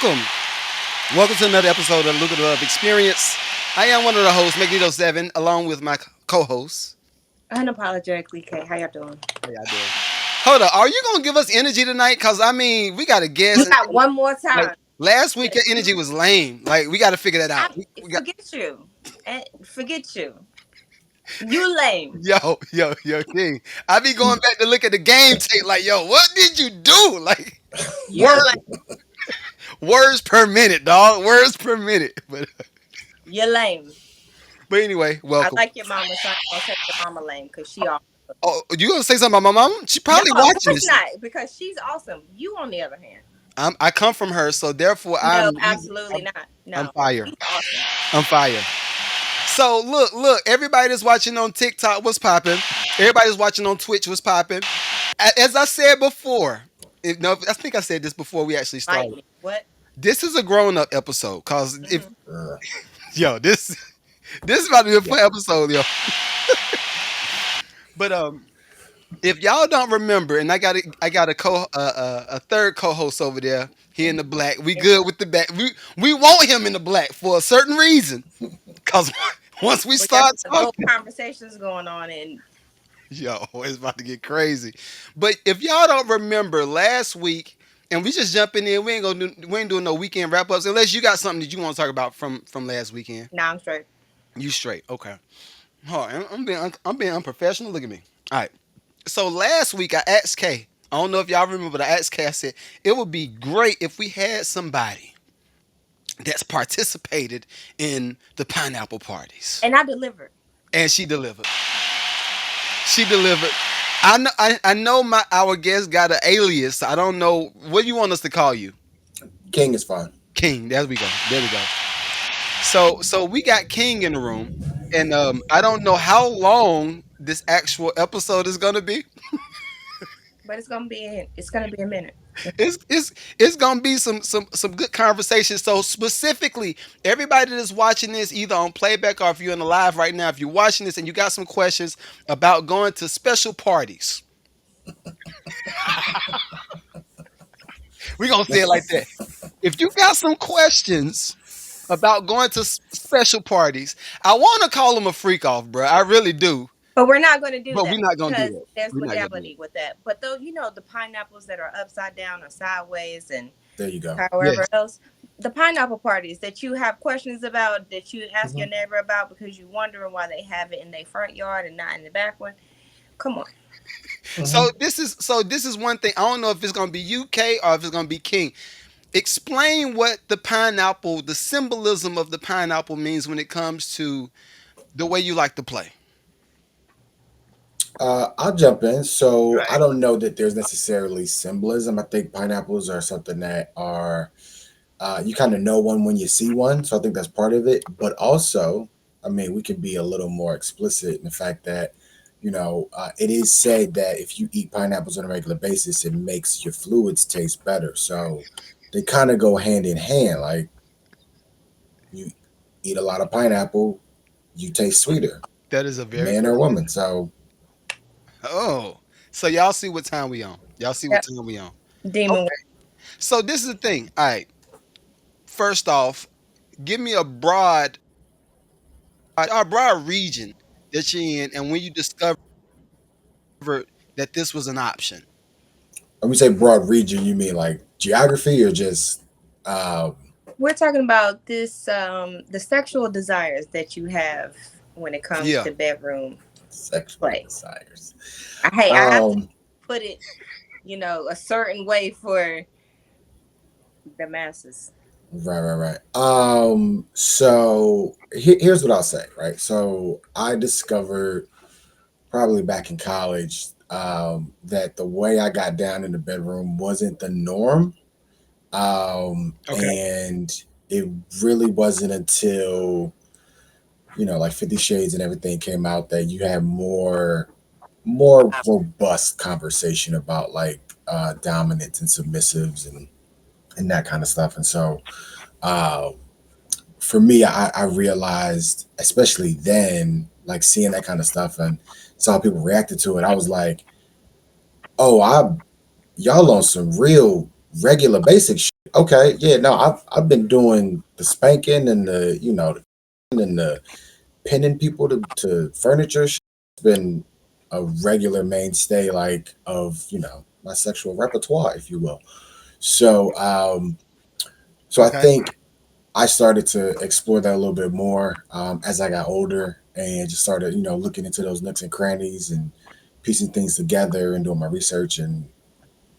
welcome. Welcome to another episode of Look at Love Experience. I am one of the hosts, Magneto7, along with my co-host. Unapologetically, Kay. How y'all doing? How y'all doing? Hold up, are you gonna give us energy tonight? Cause I mean, we got a You guest. got one more Like time. last week, your energy was lame. Like we got to figure that I out. We got forget you. And forget you. You lame. yo, King. I be going back to look at the game tape. Like, yo, what did you do? Like, You word, lame. words per minute, dog. Words per minute. You're lame. But anyway, I welcome. like your mama, so I'm gonna say your mama lame because she awesome. Oh, you gonna say something about my mom? She No, probably of watching course this. not, because she's awesome. You, on the other hand, I come from her, so therefore no, I'm absolutely I'm, not. I'm No, fire. she's awesome. I'm fire. So look, everybody that's watching on TikTok was popping. Everybody that's watching on Twitch was popping. As I said before, no, I think I said this before we actually Bite started. me. What? This is a grown up episode, cause if Hmm. yo this is about to be a fun episode, yo. But if y'all don't remember, and I got a third co-host over there. He in the black. We good with the black. We want him in the black for a certain reason. Cause once we We got start some adult talking, conversations going on, and yo, it's about to get crazy. But if y'all don't remember last week, and we just jumping in, we ain't doing no weekend wrap ups unless you got something that you want to talk about from last weekend. now I'm straight. You straight, okay? Hold on, I'm being unprofessional. Look at me. All right. So last week I asked Kay. I don't know if y'all remember, but I asked Kay. I said it would be great if we had somebody that's participated in the pineapple parties, And I delivered. and she delivered. She delivered. I know my our guest got an alias. I don't know what do you want us to call you. King is fine. King. There we go. There we go. So we got King in the room, and I don't know how long this actual episode is gonna be. But it's gonna be a minute. It's gonna be some good conversation. So specifically, everybody that's watching this either on playback or if you're in the live right now, if you're watching this and you got some questions about going to special parties, we're gonna say it like that. If you got some questions about going to special parties, I want to call them a freak off, bro. I really do, But we're not going to do but we're that not gonna do because that. there's We're not gonna do it. legality with that. But though, the pineapples that are upside down or sideways and There you go. however Yes. else, the pineapple parties that you have questions about, that you ask your Mhm. neighbor about because you're wondering why they have it in their front yard and not in the back one. Come on. So Mhm. this is one thing. I don't know if it's gonna be UK or if it's gonna be King. Explain what the pineapple, the symbolism of the pineapple means when it comes to the way you like to play. I'll jump in. So I Right. don't know that there's necessarily symbolism. I think pineapples are something that are you kind of know one when you see one. So I think that's part of it. But also, I mean, we can be a little more explicit in the fact that it is said that if you eat pineapples on a regular basis, it makes your fluids taste better. So they kind of go hand in hand. Like you eat a lot of pineapple, you taste sweeter, That is a very man good or point. woman. So Oh, so y'all see what time we on? Y'all see what Yep. time we on? Demon. Okay. So this is the thing. All right. First off, give me a broad region that you're in, and when you discovered that this was an option. when we say broad region, you mean like geography or just um, We're talking about this, the sexual desires that you have when it comes Yeah. to bedroom sexual play. desires? I have to Um, put it, a certain way for the masses. right. So here's what I'll say. Right. So I discovered probably back in college that the way I got down in the bedroom wasn't the norm. Okay. And it really wasn't until like 50 Shades and everything came out that you had more robust conversation about like dominance and submissives and that kind of stuff. And so uh, for me, I realized, especially then, like seeing that kind of stuff and saw people reacted to it, I was like, oh, y'all on some real regular basic Okay, yeah, no, I've been doing the spanking and the and the pinning people to furniture. It's been a regular mainstay like of my sexual repertoire, if you will. So I Okay. think I started to explore that a little bit more as I got older and just started looking into those nooks and crannies and piecing things together and doing my research, and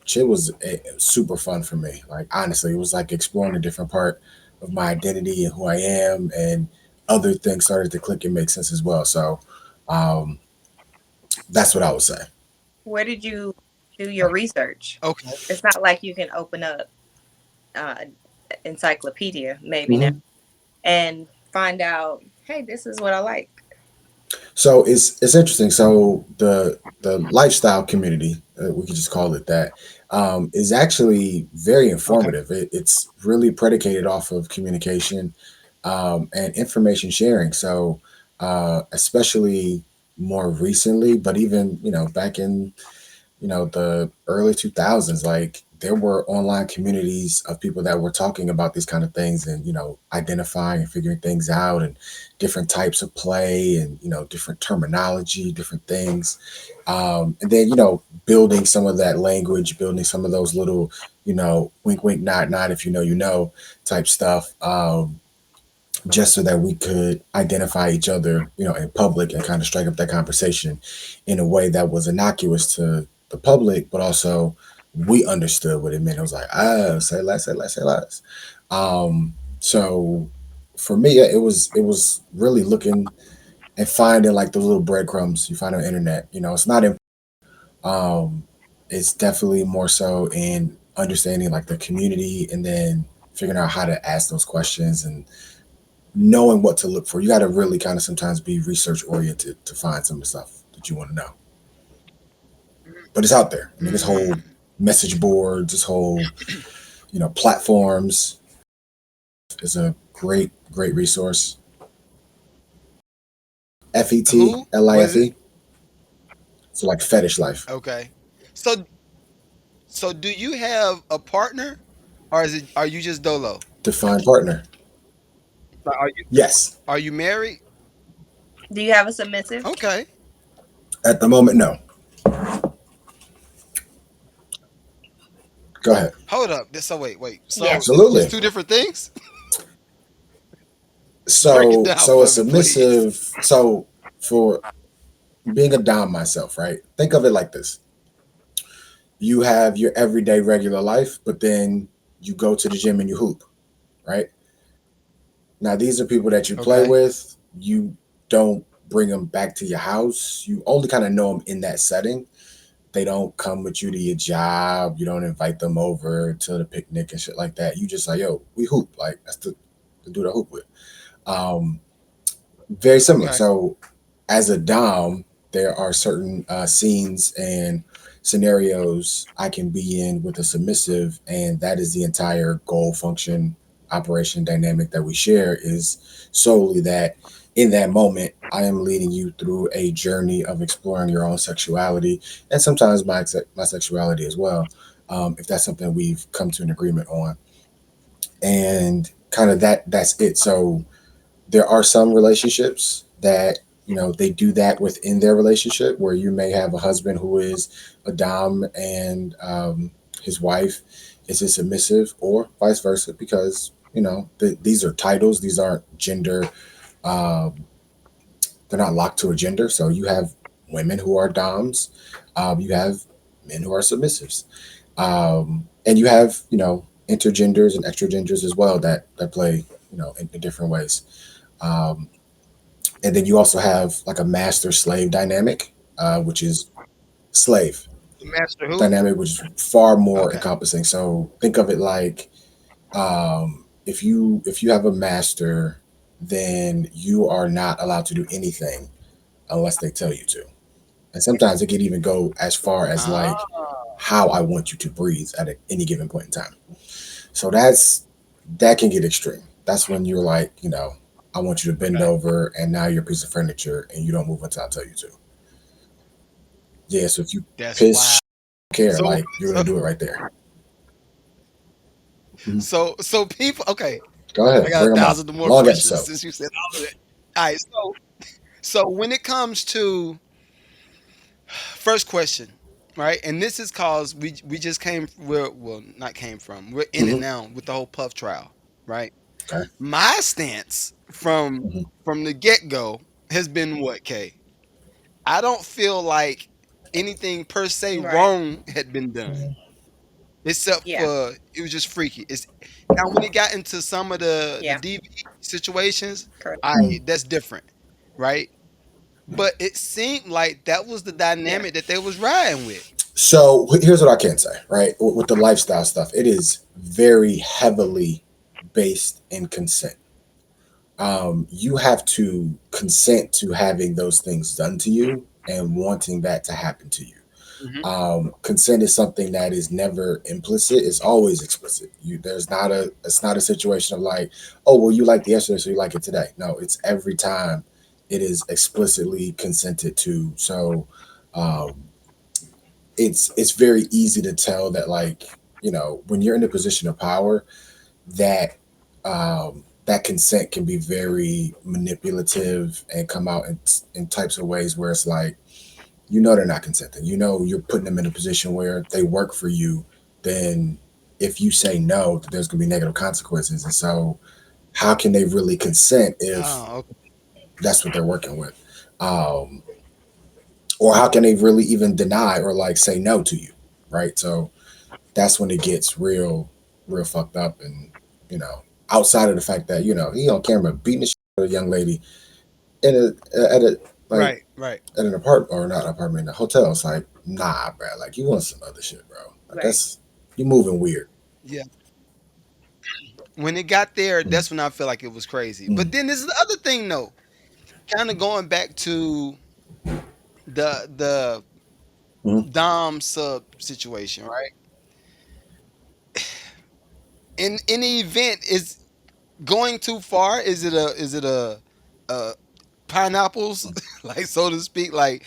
shit was super fun for me. Like honestly, it was like exploring a different part of my identity and who I am, and other things started to click and make sense as well. So um, that's what I would say. Where did you do your research? Okay. It's not like you can open up uh, encyclopedia maybe now Mhm. and find out, hey, this is what I like. So it's interesting. So the lifestyle community, we could just call it that, is actually very Okay. informative. It's really predicated off of communication and information sharing. So especially more recently, but even back in the early 2000s, like there were online communities of people that were talking about these kind of things and identifying and figuring things out, and different types of play, and different terminology, different things, and then building some of that language, building some of those little wink wink nod nod, if type stuff, just so that we could identify each other, in public, and kind of strike up that conversation in a way that was innocuous to the public, but also we understood what it meant. It was like, say less, say less, say less. So for me, it was really looking and finding like the little breadcrumbs you find on the internet. It's not in, um, it's definitely more so in understanding like the community, and then figuring out how to ask those questions and knowing what to look for. You got to really kind of sometimes be research oriented to find some of the stuff that you want to know. But it's out there. I mean, this whole Mm. message boards, this whole platforms is a great resource. Who? What is it? FETLIFE. So like fetish life. Okay. So do you have a partner, or are you just dolo? Define partner. Like, Yes. are you married? Do you have a submissive? Okay. At the moment, no. Go ahead. Hold up. So wait. So Yes. it's Absolutely. two different things? Break it So down so a for me, please. submissive. So for being a dom myself, right? Think of it like this: you have your everyday regular life, but then you go to the gym and you hoop, right? Now, these are people that you play Okay. with. You don't bring them back to your house. You only kind of know them in that setting. They don't come with you to your job. You don't invite them over to the picnic and shit like that. You just like, yo, we hoop. Like, that's the dude I hoop with. Um, Very similar. Okay. So, as a Dom, there are certain scenes and scenarios I can be in with a submissive, and that is the entire goal, function, operation dynamic that we share. Is solely that in that moment, I am leading you through a journey of exploring your own sexuality, and sometimes my sexuality as well, if that's something we've come to an agreement on, and kind of that's it. So there are some relationships that they do that within their relationship, where you may have a husband who is a dom, and his wife is a submissive, or vice versa, because these are titles, these aren't gender, um, they're not locked to a gender. So you have women who are doms, you have men who are submissives, and you have intergenders and extra genders as well, that play in different ways. um, and then you also have like a master slave dynamic, which is slave Master who? dynamic, which is far more Okay. encompassing. So think of it like, if you have a master, then you are not allowed to do anything unless they tell you to. And sometimes it could even go as far as like Ah. how I want you to breathe at any given point in time. So that can get extreme. That's when you're like, I want you to bend Okay. over, and now you're a piece of furniture, and you don't move until I tell you to. Yeah, so if you That's piss, wild. care, So like you're so gonna do it right there. Mhm. So people, okay, Go I ahead, got a bring them on. thousand more Long questions episode. since you said all of it. All right, so when it comes to first question, right, and this is cause we just came, we're well not came from, we're in it Hmm. now with the whole Puff trial, right? Okay. My stance Hmm. from the get go has been what, Kay? I don't feel like anything per se Right. wrong had been done, except Yeah. for it was just freaky. It's now when it got into some of the Yeah. DV situations, Correct. I that's different, right? But it seemed like that was the Yeah. dynamic that they was riding with. So here's what I can say, right? With the lifestyle stuff, it is very heavily based in consent. You have to consent to having those things done to you and wanting that to happen to you. Hmm. Consent is something that is never implicit; it's always explicit. There's not a, it's not a situation of like, oh, well, you liked it yesterday, so you like it today. No, it's every time it is explicitly consented to. So, um, it's very easy to tell that, like, when you're in a position of power, that that consent can be very manipulative and come out in types of ways where it's like, they're not consenting. You're putting them in a position where if they work for you, then if you say no, there's going to be negative consequences. And so, how can they really consent if Oh, okay. that's what they're working with? Um, or how can they really even deny or like say no to you? Right. So, that's when it gets real fucked up. And, outside of the fact that, he on camera beating the shit out of a young lady in at a, like, Right, right. at an apartment, or not apartment, a hotel. It's like, nah, bro. Like, you want some other shit, bro. Like, Right. you moving weird. Yeah. When it got there, Mm, that's when I feel like it was crazy. But mm, then there's the other thing though. Kind of going back to the mm. Dom sub situation, right? In the event is going too far, is it a pineapples like so to speak, like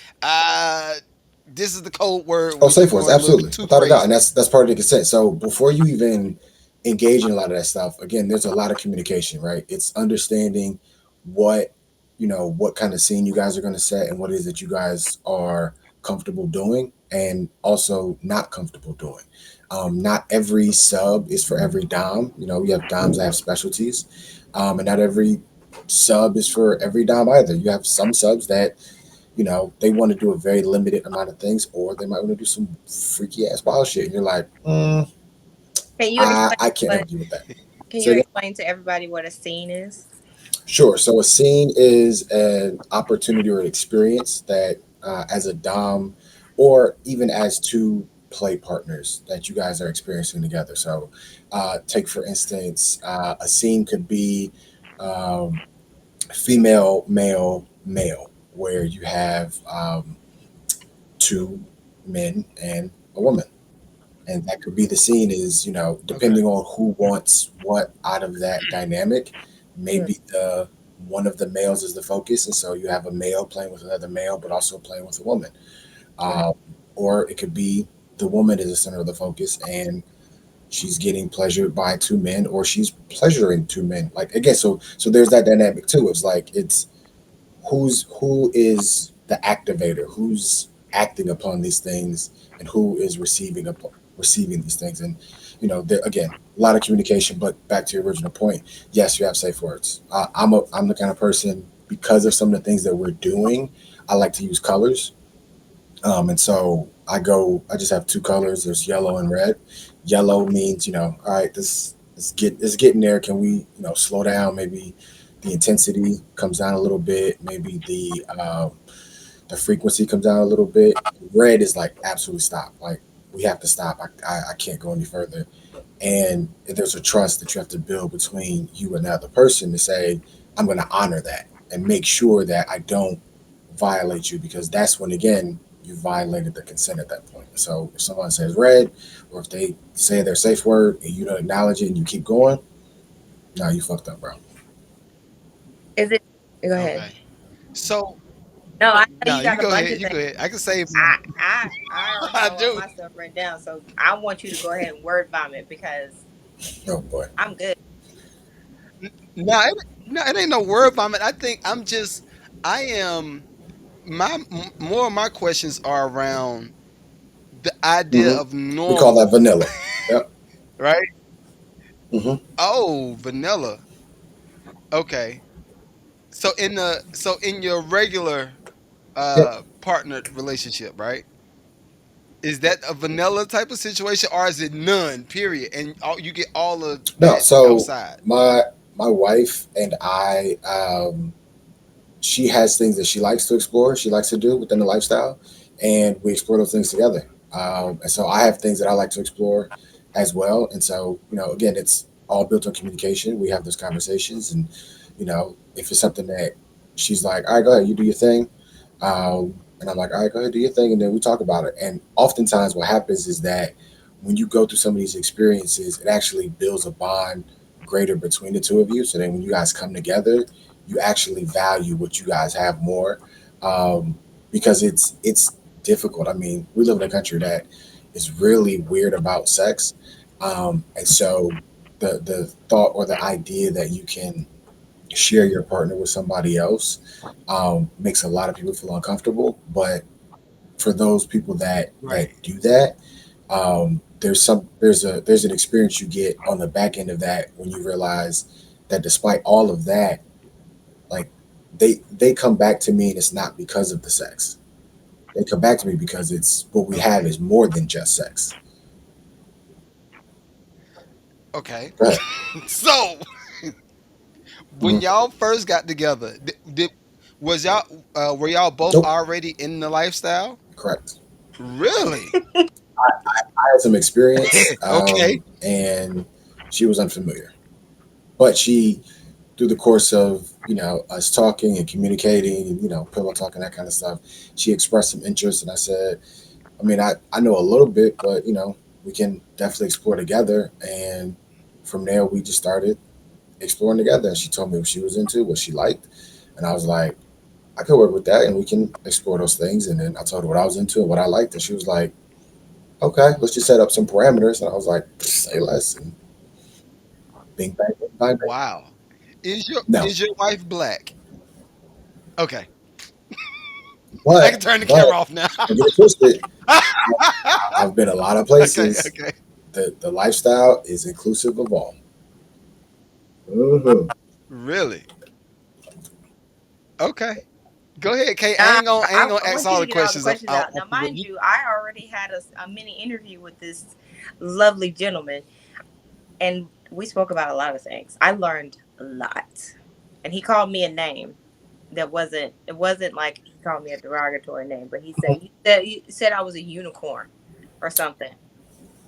this is the code word, Oh, we safe words, going a little absolutely, too without a doubt, and crazy. that's part of the consent. So before you even engage in a lot of that stuff, again, there's a lot of communication, right? It's understanding what what kind of scene you guys are going to set and what it is that you guys are comfortable doing and also not comfortable doing. Not every sub is for every dom. You have doms that have specialties, and not every sub is for every dom either. You have some subs that they want to do a very limited amount of things, or they might want to do some freaky ass wild shit. And you're like, Can you I, explain I can't what? help you with that. Can So you again, explain to everybody what a scene is? sure. So a scene is an opportunity or an experience that, as a dom, or even as two play partners that you guys are experiencing together. So, take for instance, a scene could be um, female, male, male, where you have two men and a woman. And that could be the scene is, Okay. depending on who wants what out of that dynamic, Mm. maybe the one of the males is the focus. And so you have a male playing with another male, but also playing with a woman. Right. Um, or it could be the woman is the center of the focus and she's getting pleasured by two men, or she's pleasuring two men. Like, again, so there's that dynamic too. It's like, it's who is the activator, who's acting upon these things, and who is receiving these things. And there, again, a lot of communication. But back to your original point, yes, you have safe words. I'm the kind of person, because of some of the things that we're doing, I like to use colors. And so I just have two colors. There's yellow and red. Yellow means, all right, this it's getting there. Can we, slow down? Maybe the intensity comes down a little bit. Maybe the frequency comes down a little bit. Red is like, absolutely stop. Like, we have to stop. I can't go any further. And there's a trust that you have to build between you and the other person to say, I'm going to honor that and make sure that I don't violate you, because that's when, again, you violated the consent at that point. So if someone says red, or if they say their safe word and you don't acknowledge it and you keep going, now you fucked up, bro. Is it? Go ahead. Okay. So No, I know now you you got a go bunch ahead. of You things. go ahead. I can save I mine. I I already I have all do. my stuff written down, so I want you to go ahead and word vomit because Oh boy. I'm good. No, no, it ain't no word vomit. I think I am more of my questions are around the idea Hmm. of We call that normal, vanilla. Yep. right? Hmm. Oh, vanilla. Okay. So in your regular Yep. partner relationship, right? Is that a vanilla type of situation or is it none, period? And you get all of No. that So outside. my wife and I, she has things that she likes to explore, she likes to do within the lifestyle, and we explore those things together. And so I have things that I like to explore as well. And so, again, it's all built on communication. We have those conversations, and if it's something that she's like, "All right, go ahead, you do your thing," and I'm like, "All right, go ahead, do your thing," and then we talk about it. And oftentimes, what happens is that when you go through some of these experiences, it actually builds a bond greater between the two of you. So then, when you guys come together, you actually value what you guys have more, um, because it's difficult. I mean, we live in a country that is really weird about sex, and so the thought or the idea that you can share your partner with somebody else, makes a lot of people feel uncomfortable. But for those people that Right. do that, there's an experience you get on the back end of that when you realize that despite all of that, like they come back to me and it's not because of the sex. They come back to me because it's what we have Okay. is more than just sex. Okay. Go ahead. So when Mhm. y'all first got together, was y'all were y'all both Nope. already in the lifestyle? Correct. Really? I had some experience, Okay. and she was unfamiliar, but she, through the course of us talking and communicating and pillow talking, that kind of stuff, she expressed some interest, and I said, I mean, I know a little bit, but we can definitely explore together. And from there, we just started exploring together. And she told me what she was into, what she liked, and I was like, I could work with that, and we can explore those things. And then I told her what I was into and what I liked, and she was like, okay, let's just set up some parameters. And I was like, say less, and bing bang, bing bang, bang. Wow. No, Is your wife black? Okay. I can but turn the camera but off now. don't get it twisted. I've been a lot of Okay, places. okay. The lifestyle is inclusive of all. Hmm. Really? Okay. Go ahead, Kate. I I, ain't gonna I ask want you all to the get all the questions questions out. Now, but mind you, I already had a mini interview with this lovely gentleman, and we spoke about a lot of things. I learned a lot, and he called me a name that wasn't. It wasn't like he called me a derogatory name, but he said I was a unicorn or something.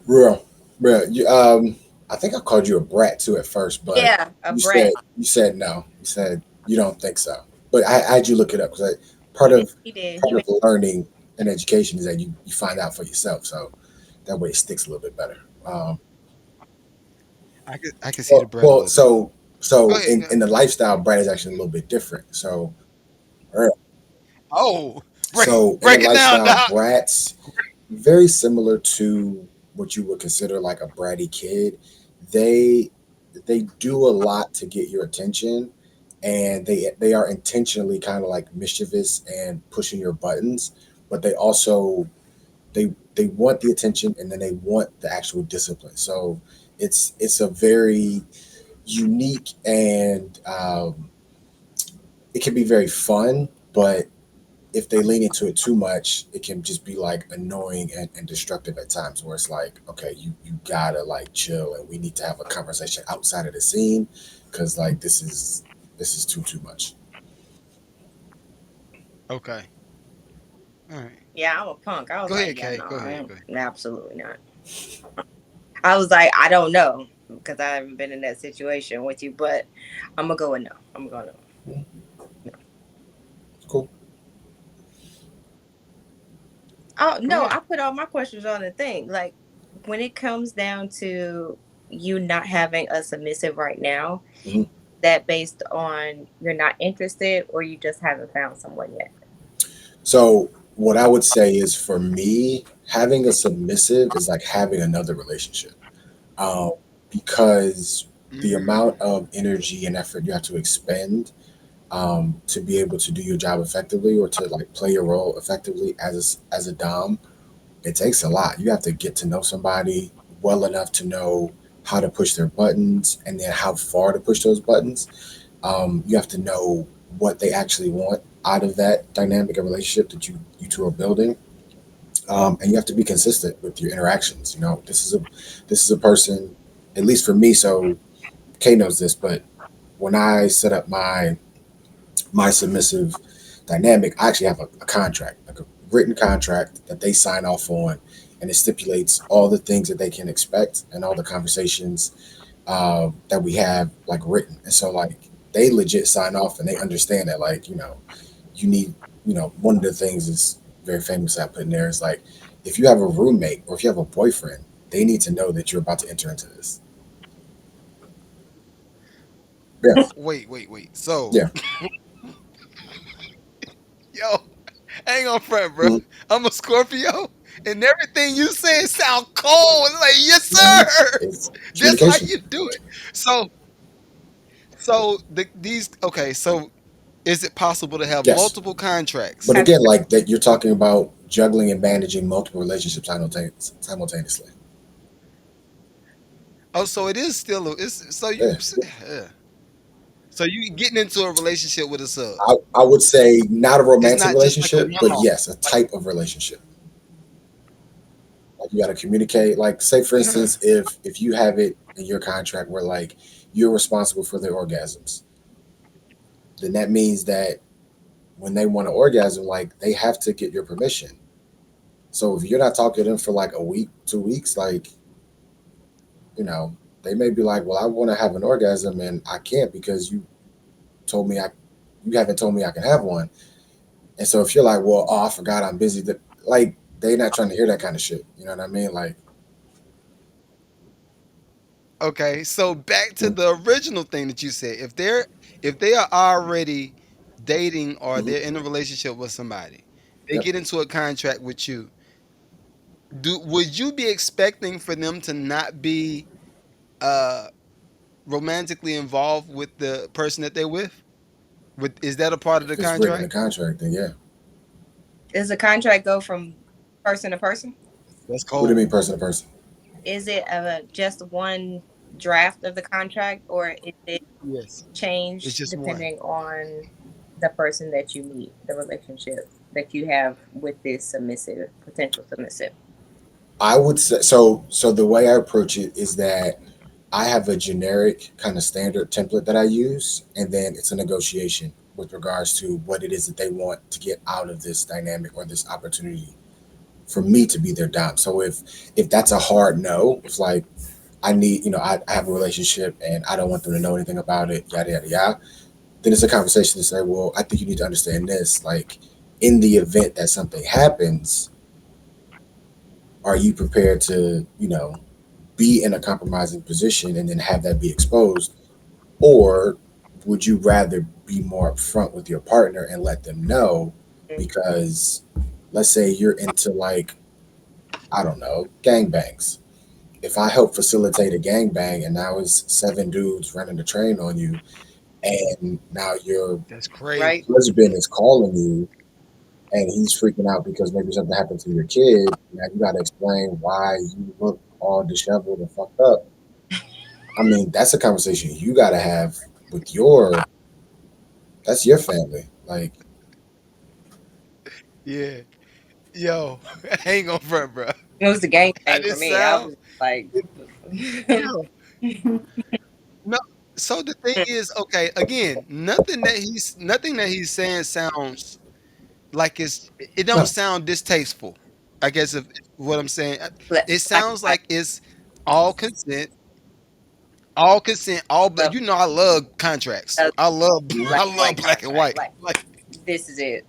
Real, real. I think I called you a brat too at first, but Yeah, a you said brat. you said no. You said you don't think so. But I had you look it up because part He did. of He did. He part made. of learning and education is that you find out for yourself. So that way it sticks a little bit better. I can see the Well, bread a well, little bit. Go so ahead. in the lifestyle, brat is actually a little bit different. Uh, Oh, so in the break it down, lifestyle, Doc. brats very similar to what you would consider like a bratty kid. They they do a lot to get your attention, and they are intentionally kind of like mischievous and pushing your buttons, but they also they want the attention, and then they want the actual discipline. So it's a very unique, and it can be very fun, but if they lean into it too much, it can just be like annoying and destructive at times. Where it's like, okay, you gotta like chill, and we need to have a conversation outside of the scene, because like this is too much. Okay. All right. Yeah, I'm a punk. I was Go like, ahead, yeah, Kay. no, Go I ahead. am Go ahead. absolutely not. I was like, I don't know because I haven't been in that situation with you, but I'm gonna go with no. I'm gonna no. Cool. Oh Go no, ahead. I put all my questions on the thing. Like when it comes down to you not having a submissive right now, Mhm. that based on you're not interested or you just haven't found someone yet. So what I would say is, for me, having a submissive is like having another relationship. Um, because the Mm. amount of energy and effort you have to expend to be able to do your job effectively or to like play your role effectively as a dom, it takes a lot. You have to get to know somebody well enough to know how to push their buttons and then how far to push those buttons. You have to know what they actually want out of that dynamic and relationship that you two are building, and you have to be consistent with your interactions. You know, this is a person, at least for me. So Kay knows this, but when I set up my submissive dynamic, I actually have a contract, like a written contract that they sign off on, and it stipulates all the things that they can expect and all the conversations that we have like written. And so like they legit sign off and they understand that like you need one of the things is very famous I put in there is like if you have a roommate or if you have a boyfriend, they need to know that you're about to enter into this. Yeah, Wait. So, yeah. yo, hang on front, bro. Mhm. I'm a Scorpio, and everything you say sound cold. It's like, yes, Man, sir. it's That's how communication. you do it. So these okay. So, is it possible to have Yes. multiple contracts? But again, like that, you're talking about juggling and managing multiple relationships simultaneously. Oh, so it is still. It's so you. Yeah. Yeah. So you getting into a relationship with a sub? I would say not a It's romantic not just like a relationship, but one-off. yes, a type of relationship. Like you got to communicate. Like, say for instance, if you have it in your contract where like you're responsible for their orgasms, then that means that when they want to orgasm, like they have to get your permission. So if you're not talking to them for like a week, 2 weeks, like you know, they may be like, "Well, I want to have an orgasm and I can't because told me I, you haven't told me I can have one." And so if you're like, "Well, oh, I forgot I'm busy," like they're not trying to hear that kind of shit. You know what I mean? Like, Okay, so back to mm-hmm, the original thing that you said. If they are already dating or mm-hmm, they're in a relationship with somebody, they yep. get into a contract with you. Would you be expecting for them to not be uh romantically involved with the person that they're with? Is that a part of the If it's written in the contract? contract, then yeah. Does the contract go from person to person? That's What do you cold. mean, person to person? Is it just one draft of the contract, or is it Yes. It's changed just one. depending on the person that you meet, the relationship that you have with this submissive, potential submissive? I would say so. So the way I approach it is that I have a generic kind of standard template that I use, and then it's a negotiation with regards to what it is that they want to get out of this dynamic or this opportunity for me to be their dom. So if that's a hard no, if like I need, I have a relationship and I don't want them to know anything about it, yada yada yada, then it's a conversation to say, well, I think you need to understand this. Like, in the event that something happens, are you prepared to, be in a compromising position and then have that be exposed? Or would you rather be more upfront with your partner and let them know? Because let's say you're into like, I don't know, gangbangs. If I help facilitate a gangbang and now it's seven dudes running the train on you, and now your That's Right? crazy. husband is calling you and he's freaking out because maybe something happened to your kid, now you got to explain why you look all disheveled and fucked up. I mean, that's a conversation you got to have with that's your family. Like, Yeah. Yo, hang on front, bro. It was the game I thing for just me. I sound was like, yo. No. So the thing is, okay, again, nothing that he's saying sounds like it don't no, sound distasteful. I guess if what I'm saying, but it like, sounds like it's all consent, all consent, all but love, you know I love contracts. uh, I love mhm, black I and love white black and contract. white. Like, Like this is it.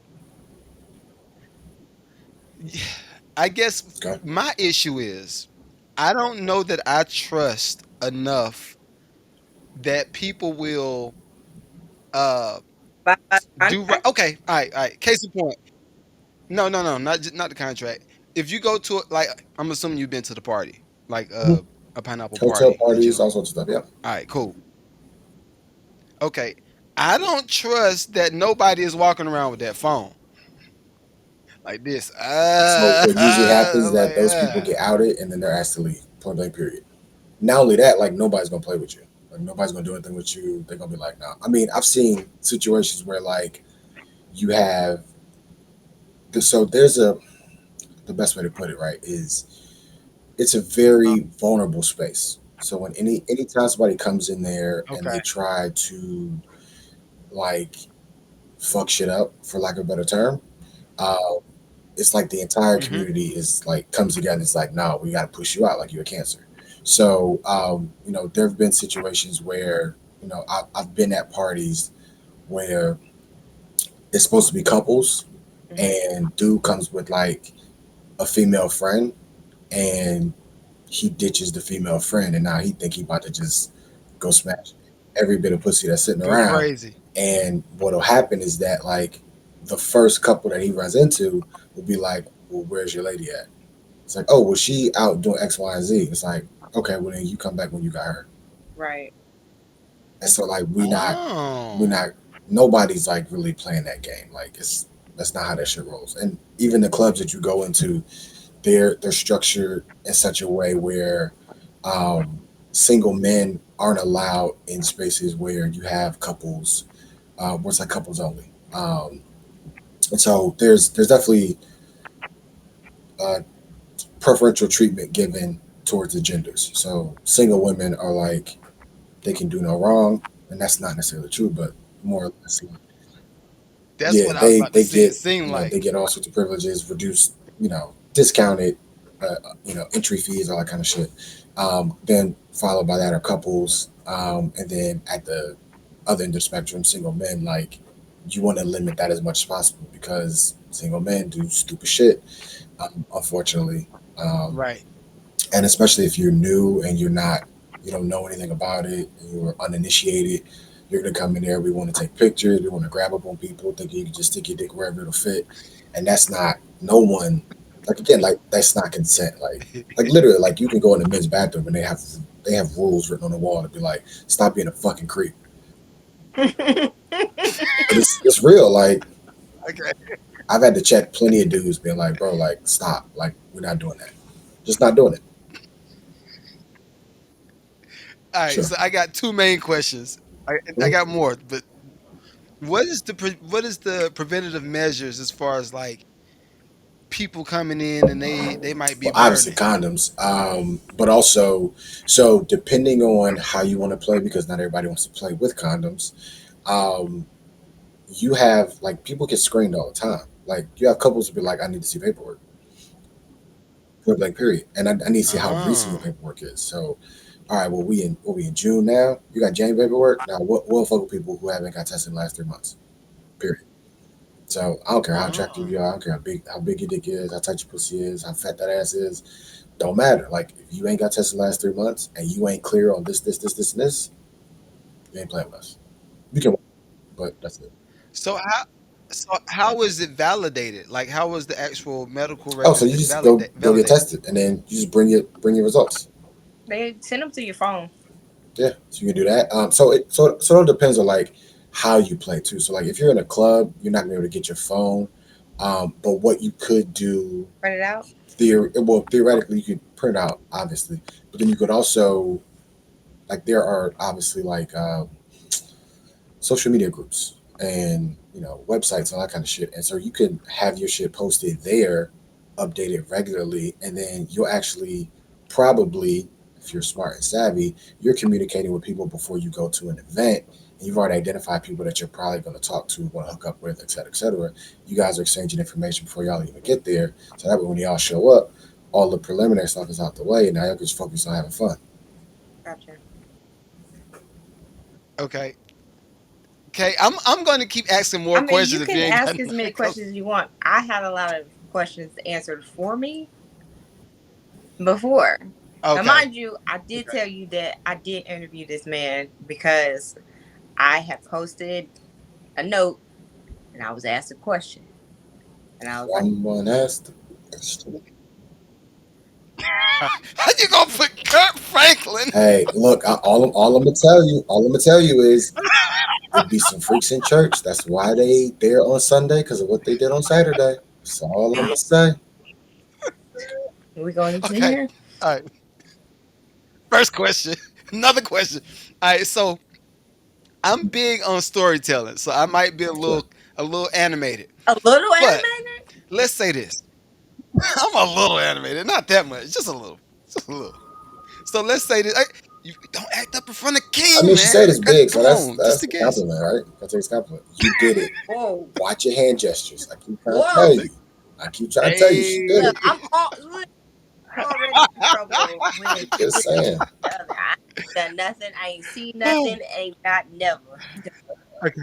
I guess okay. my issue is I don't know that I trust enough that people will uh By do right. contract, Okay, all right. Case in point. No, not the contract. If you go to like, I'm assuming you've been to the party, like Mhm. a pineapple Hotel party in parties, all general. sorts of stuff. Yeah. All right, cool. Okay. I don't trust that nobody is walking around with that phone like this. So what usually happens is that Like, those people get outed and then they're asked to leave. Point blank. Period. Not only that, like nobody's gonna play with you. Like nobody's gonna do anything with you. They're gonna be like, nah. I mean, I've seen situations where like you have. So there's a the best way to put it right is it's a very vulnerable space. So when anytime somebody comes in there and they okay. try to like fuck shit up, for lack of a better term, uh, it's like the entire Hmm. community is like comes together. It's like, no, we got to push you out like you're a cancer. So there have been situations where I've been at parties where it's supposed to be couples, Mhm. and dude comes with like a female friend, and he ditches the female friend, and now he think he about to just go smash every bit of pussy that's sitting Go around. crazy. And what'll happen is that like the first couple that he runs into will be like, "Well, where's your lady at?" It's like, "Oh, well, she out doing X, Y, and Z." It's like, "Okay, well then you come back when you got her." Right. And so like we Oh. not nobody's like really playing that game. Like that's not how that shit rolls. And even the clubs that you go into, they're structured in such a way where um, single men aren't allowed in spaces where you have couples, what's like couples only. And so there's definitely uh, preferential treatment given towards the genders. So single women are like they can do no wrong, and that's not necessarily true, but more or less, like, That's yeah, what I was about to they say. It get seemed they like. get all sorts of privileges, reduced, discounted, entry fees, all that kind of shit. Then followed by that are couples, and then at the other end of the spectrum, single men. Like you want to limit that as much as possible because single men do stupid shit, unfortunately, um, Right. and especially if you're new and you don't know anything about it, and you're uninitiated. You're gonna come in there. We want to take pictures. We want to grab up on people, thinking you can just stick your dick wherever it'll fit, and that's not. No one, like again, like that's not consent. Like literally, like you can go in the men's bathroom and they have rules written on the wall to be like, stop being a fucking creep. But it's real. Like Okay. I've had to check plenty of dudes being like, bro, like stop. Like we're not doing that. Just not doing it. All right. Sure. So I got two main questions. I Mhm. got more, but what is the preventative measures as far as like people coming in and they might be Well, obviously burning? condoms, but also, so depending on how you want to play, because not everybody wants to play with condoms. Um, you have like people get screened all the time. Like you have couples who be like, I need to see paperwork, point blank period, and I need to see how recent your Oh. paperwork is. So, all right, well we in June now. You got January paperwork now. We'll fuck with people who haven't got tested in the last 3 months. Period. So I don't care how attractive Oh. you are. I don't care how big your dick is, how tight your pussy is, how fat that ass is. Don't matter. Like if you ain't got tested the last 3 months and you ain't clear on this, and this, you ain't playing with us. You can, but that's it. So how is it validated? Like how is the actual medical Oh, so records you just go get validated? tested, and then you just bring your results. They send them to your phone. Yeah, so you can do that. So it depends on like how you play too. So like if you're in a club, you're not gonna be able to get your phone. But what you could do, Print it out. theoretically, you could print out obviously, but then you could also like there are obviously like social media groups and websites and all that kind of shit. And so you can have your shit posted there, updated regularly, and then you'll actually probably, if you're smart and savvy, you're communicating with people before you go to an event. And you've already identified people that you're probably going to talk to, want to hook up with, et cetera, et cetera. You guys are exchanging information before y'all even get there. So that way, when y'all show up, all the preliminary stuff is out the way, and now y'all can just focus on having fun. Gotcha. Okay. Okay. I'm going to keep asking I more mean, questions you if you can ain't ask got as many nothing. questions as you want. I had a lot of questions answered for me before. Now, Okay. mind you, I did Okay. tell you that I did interview this man because I had posted a note and I was asked a question. And I was like, Someone asked the question. How you gonna put Kurt Franklin? Hey, look, all I'm gonna tell you is it'd be some freaks in church. That's why they there on Sunday because of what they did on Saturday. That's all I'm gonna say. We going into Okay. here? All right. First question. Another question. All right. So I'm big on storytelling, so I might be Sure. a little animated. A little But animated? let's say this. I'm a little animated, not that much, just a little, just a little. So let's say this. You don't act up in front of I King, mean, she said man. it's big, so Come on, just that's a a guess. compliment, right? That's a compliment. You did it. Whoa. Watch your hand gestures. I keep trying to tell Whoa. you. I keep trying to tell you, she did Hey. Look, it. look, I'm already in trouble with Just saying. the other. I ain't done nothing. I ain't seen nothing. Ain't not never. Okay.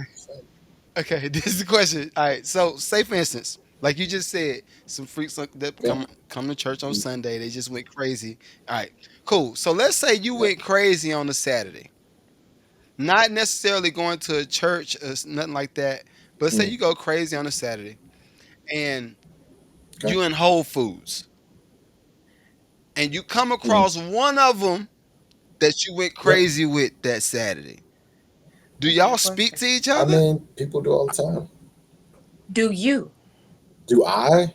Okay. This is the question. All right. So say for instance, like you just said, some freaks that Yeah. come to church on Sunday. They just went crazy. All right. Cool. So let's say you Yeah. went crazy on a Saturday. Not necessarily going to a church or nothing like that, but say Mm. you go crazy on a Saturday and Okay. you in Whole Foods and you come Mm. across one of them that you went Yep. crazy with that Saturday. Do That's a y'all good speak question. to each I other? mean, people do all the time. Do you? Do I?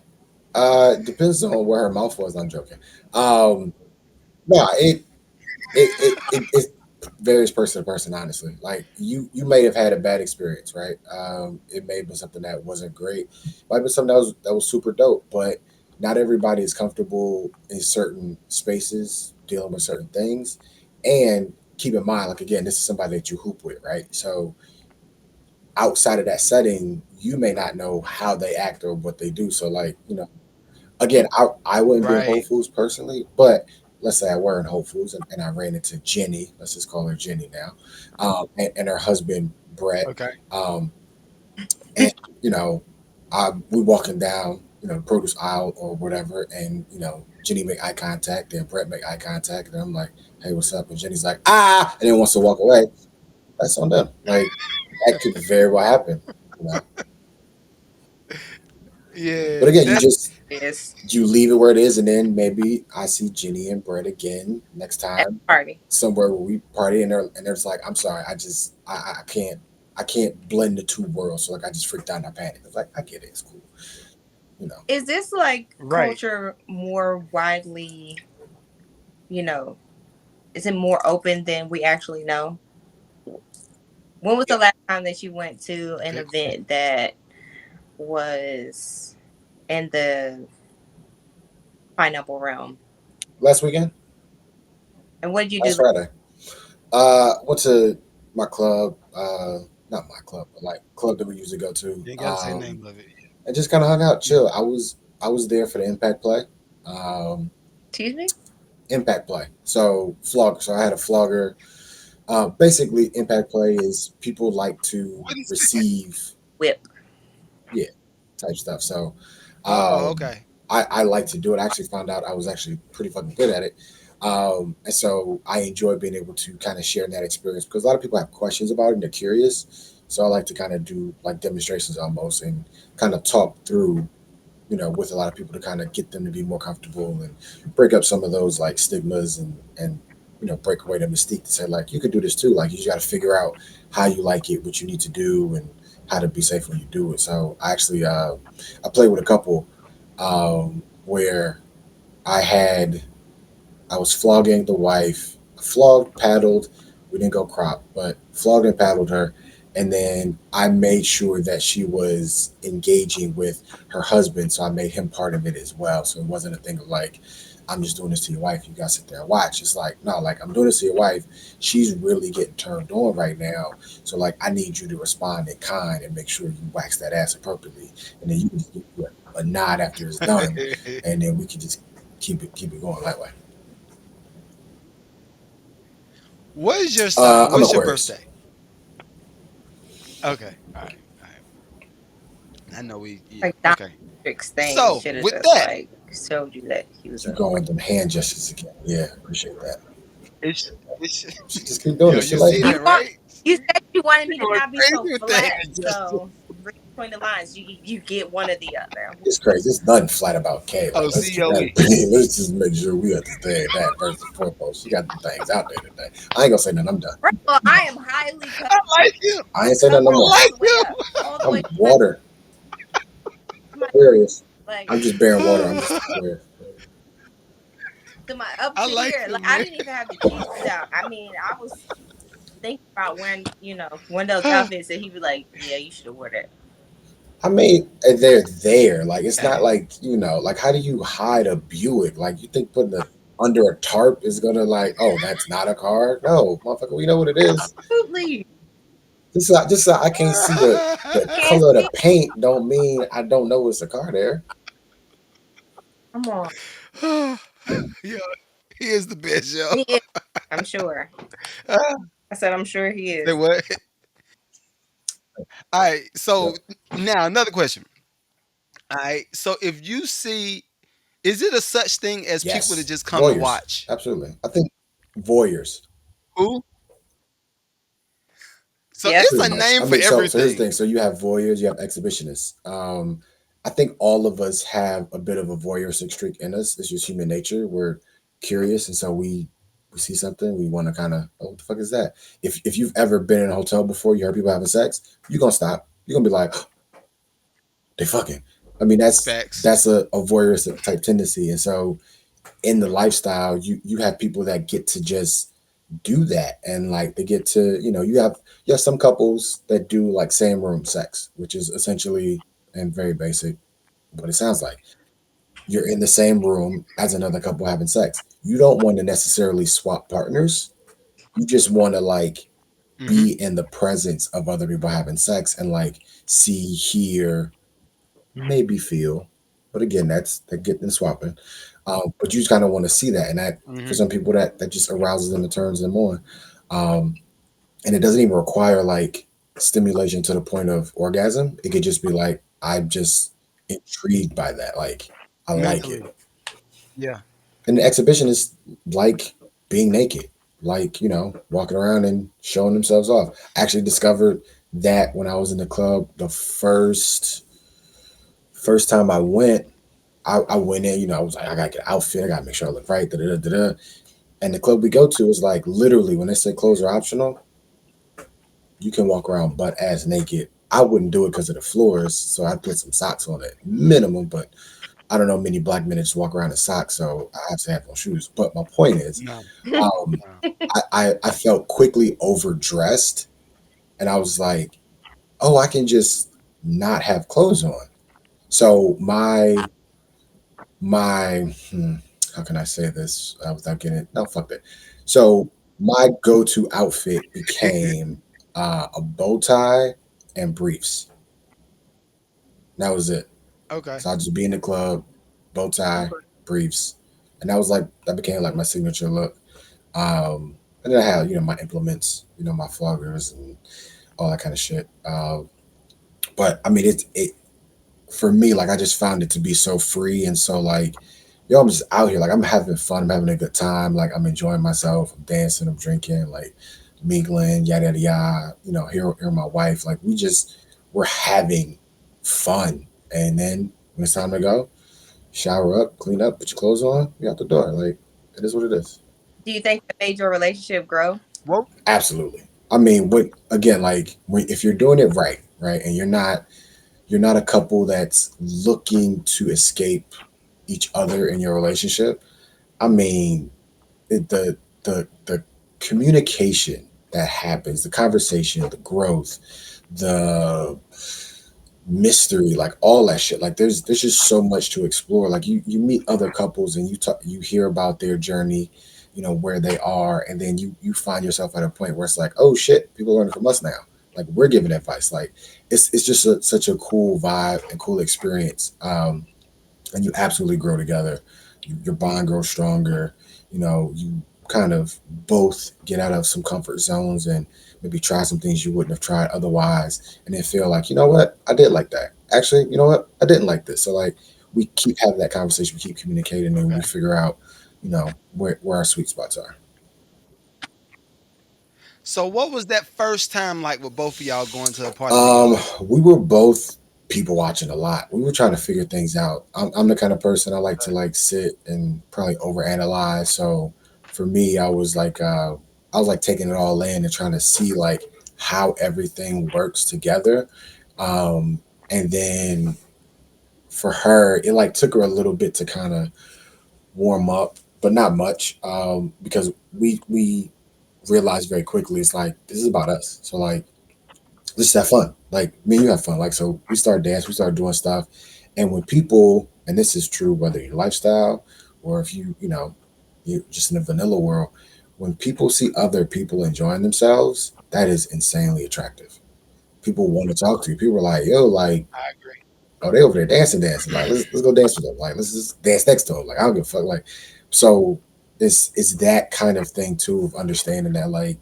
Depends on where her mouth was. I'm joking. No, it varies person to person. Honestly, like you may have had a bad experience, right? It may have been something that wasn't great. Might have been something that was super dope, but not everybody is comfortable in certain spaces dealing with certain things. And keep in mind, like again, this is somebody that you hoop with, right? So outside of that setting, you may not know how they act or what they do. So like, again, I wouldn't be in Whole Right. Foods personally, but let's say I were in Whole Foods and I ran into Jenny, let's just call her Jenny now, and her husband Brett, Okay. um, and we walking down produce aisle or whatever, and Jenny make eye contact, and Brett make eye contact, and I'm like, hey, what's up? And Jenny's like, and then wants to walk away. That's on them. Like that could very well happen. You know? But Yeah. again, That's Yes. you leave it where it is, and then maybe I see Jenny and Brett again next At time the party. somewhere where we party, and they're just like, I'm sorry, I can't blend the two worlds, so like I just freaked out and I panicked. It's like I get it, it's cool, you know. Is this like right. culture more widely, you know, is it more open than we actually know? When was the last time that you went to an Good. event that was in the pineapple realm? Last weekend, And what did you last do? Friday, went to my club, not my club, but like club that we usually go to, You ain't gotta say the name of it. and just kind of hung out, chill. I was there for the impact play. Um, Excuse me? Impact play. So flogger. So I had a flogger. Basically, impact play is people like to What is that? receive, Whip. yeah, type stuff. So Oh, um, okay. I like to do it. I actually found out I was actually pretty fucking good at it. And so I enjoy being able to kind of share that experience because a lot of people have questions about it and they're curious. So I like to kind of do like demonstrations almost and kind of talk through with a lot of people to kind of get them to be more comfortable and break up some of those like stigmas and break away the mystique to say like you could do this too. Like you just got to figure out how you like it, what you need to do, and how to be safe when you do it. So I actually I played with a couple where I had I was flogging the wife, flogged, paddled. We didn't go crop, but flogged and paddled her. And then I made sure that she was engaging with her husband. So I made him part of it as well. So it wasn't a thing of like, I'm just doing this to your wife. You got to sit there and watch. It's like, no, like I'm doing this to your wife. She's really getting turned on right now. So like, I need you to respond in kind and make sure you wax that ass appropriately. And then you can just give you a nod after it's done. And then we can just keep it going that way. What is your sign? I'm What's your Aquarius. birthday? Okay. All right. All right. I know we. Yeah. Like Okay. Dominatrix thing. So Should have with just that, like showed you that he was Keep a. going with them hand gestures again. Yeah, appreciate that. it's She just keep doing yo, it. She you like see it. You that, want, right? you said you wanted You me to going not be crazy so with the flat, hand gesture. so between the lines. You get one or the other. It's crazy. It's nothing flat about Kay. Like, Oh, let's keep that. COE. Let's just make sure we understand that first and foremost. She got the things out there today. I ain't gonna say nothing. I'm done. First of all, I am highly I like him. I ain't say nothing no covered more. I all like the way up, all the way I'm water. to my Aquarius. like I'm just bearing water. I'm him. just Aquarius. to my up I to like here. Like him, I man. didn't even have the cheeks out. I mean, I was thinking about wearing, one of those outfits that he'd be like, "Yeah, you should have worn that." I mean, they're there. Like, it's not like, like, how do you hide a Buick? Like, you think putting it under a tarp is gonna, like, oh, that's not a car? No, motherfucker, we know what it is. Absolutely, Just so I can't see the can't color of the see. paint don't mean I don't know it's a car there. Come on, Yeah, he is the best, yo. he is. I'm sure. I said, I'm sure he Say is. what? All right. Yep. So now another question. All right. So if you see, is it a such thing as people that Yes. just come and Voyeurs. watch? Absolutely. I think voyeurs. Who? So Yep. it's Pretty a much. name I for mean, so here's the everything. thing. So you have voyeurs, you have exhibitionists. I think all of us have a bit of a voyeuristic streak in us. It's just human nature. We're curious, and so we see something, we want to kind of, oh, what the fuck is that? If you've ever been in a hotel before, you heard people having sex, you're gonna stop. You're gonna be like, oh, they fucking. I mean, Facts. that's a voyeuristic type tendency, and so in the lifestyle, you have people that get to just do that, and like they get to, you have some couples that do like same room sex, which is essentially and very basic what it sounds like. You're in the same room as another couple having sex. You don't want to necessarily swap partners. You just want to like Mm-hmm. be in the presence of other people having sex and like see, hear, maybe feel. But again, that's that getting swapping. But you just kind of want to see that, and that for Mm-hmm. some people that just arouses them and turns them on. Um, and it doesn't even require like stimulation to the point of orgasm. It could just be like I'm just intrigued by that. Like I like it. Mentally. Yeah. And the exhibition is like being naked, like walking around and showing themselves off. I actually discovered that when I was in the club the first time I went. I went in, I was like, I gotta get an outfit, I gotta make sure I look right, da da da da. And the club we go to is like literally when they say clothes are optional, you can walk around butt ass naked. I wouldn't do it because of the floors, so I put some socks on it, minimum. But I don't know many black men that just walk around in socks, so I have to have no shoes. But my point is, No. um, No. I felt quickly overdressed, and I was like, oh, I can just not have clothes on. So my how can I say this without getting it? No, fuck that. So my go-to outfit became a bow tie and briefs. That was it. Okay. So I'll just be in the club, bow tie, Okay. briefs, and that became like my signature look. And then I had my implements, my floggers and all that kind of shit. But I mean, it for me, like I just found it to be so free and so like, yo, I'm just out here, like I'm having fun, I'm having a good time, like I'm enjoying myself, I'm dancing, I'm drinking, like mingling, yada yada yada. Here my wife, like we're having fun, and then when it's time to go, shower up, clean up, put your clothes on, be out the door. Like it is what it is. Do you think that made your relationship grow? Well, Absolutely. I mean, but again, like if you're doing it right, right, and you're not a couple that's looking to escape each other in your relationship. I mean, the communication that happens, the conversation, the growth, the mystery, like all that shit. Like there's just so much to explore. Like you meet other couples and you hear about their journey, where they are, and then you find yourself at a point where it's like, oh shit, people are learning from us now. Like we're giving advice. Like it's just such a cool vibe and cool experience. And you absolutely grow together. Your bond grows stronger. You kind of both get out of some comfort zones and maybe try some things you wouldn't have tried otherwise, and then feel like, you know what, I did like that. Actually, you know what, I didn't like this. So like, we keep having that conversation, we keep communicating, and we okay. figure out, where our sweet spots are. So what was that first time like with both of y'all going to a party together? We were both. people watching a lot. We were trying to figure things out. I'm the kind of person I like to like sit and probably overanalyze. So for me, I was like taking it all in and trying to see like how everything works together. Um, and then for her, it like took her a little bit to kind of warm up, but not much, because we realized very quickly it's like this is about us. So like let's just have fun. Like me and you have fun. Like so we started dancing, we started doing stuff. And when people, and this is true whether your lifestyle or if you just in the vanilla world, when people see other people enjoying themselves, that is insanely attractive. People want to talk to you. People are like, yo, like, I agree. oh, they over there dancing. Like, let's go dance with them. Like, let's just dance next to them. Like, I don't give a fuck. Like, so it's that kind of thing too of understanding that like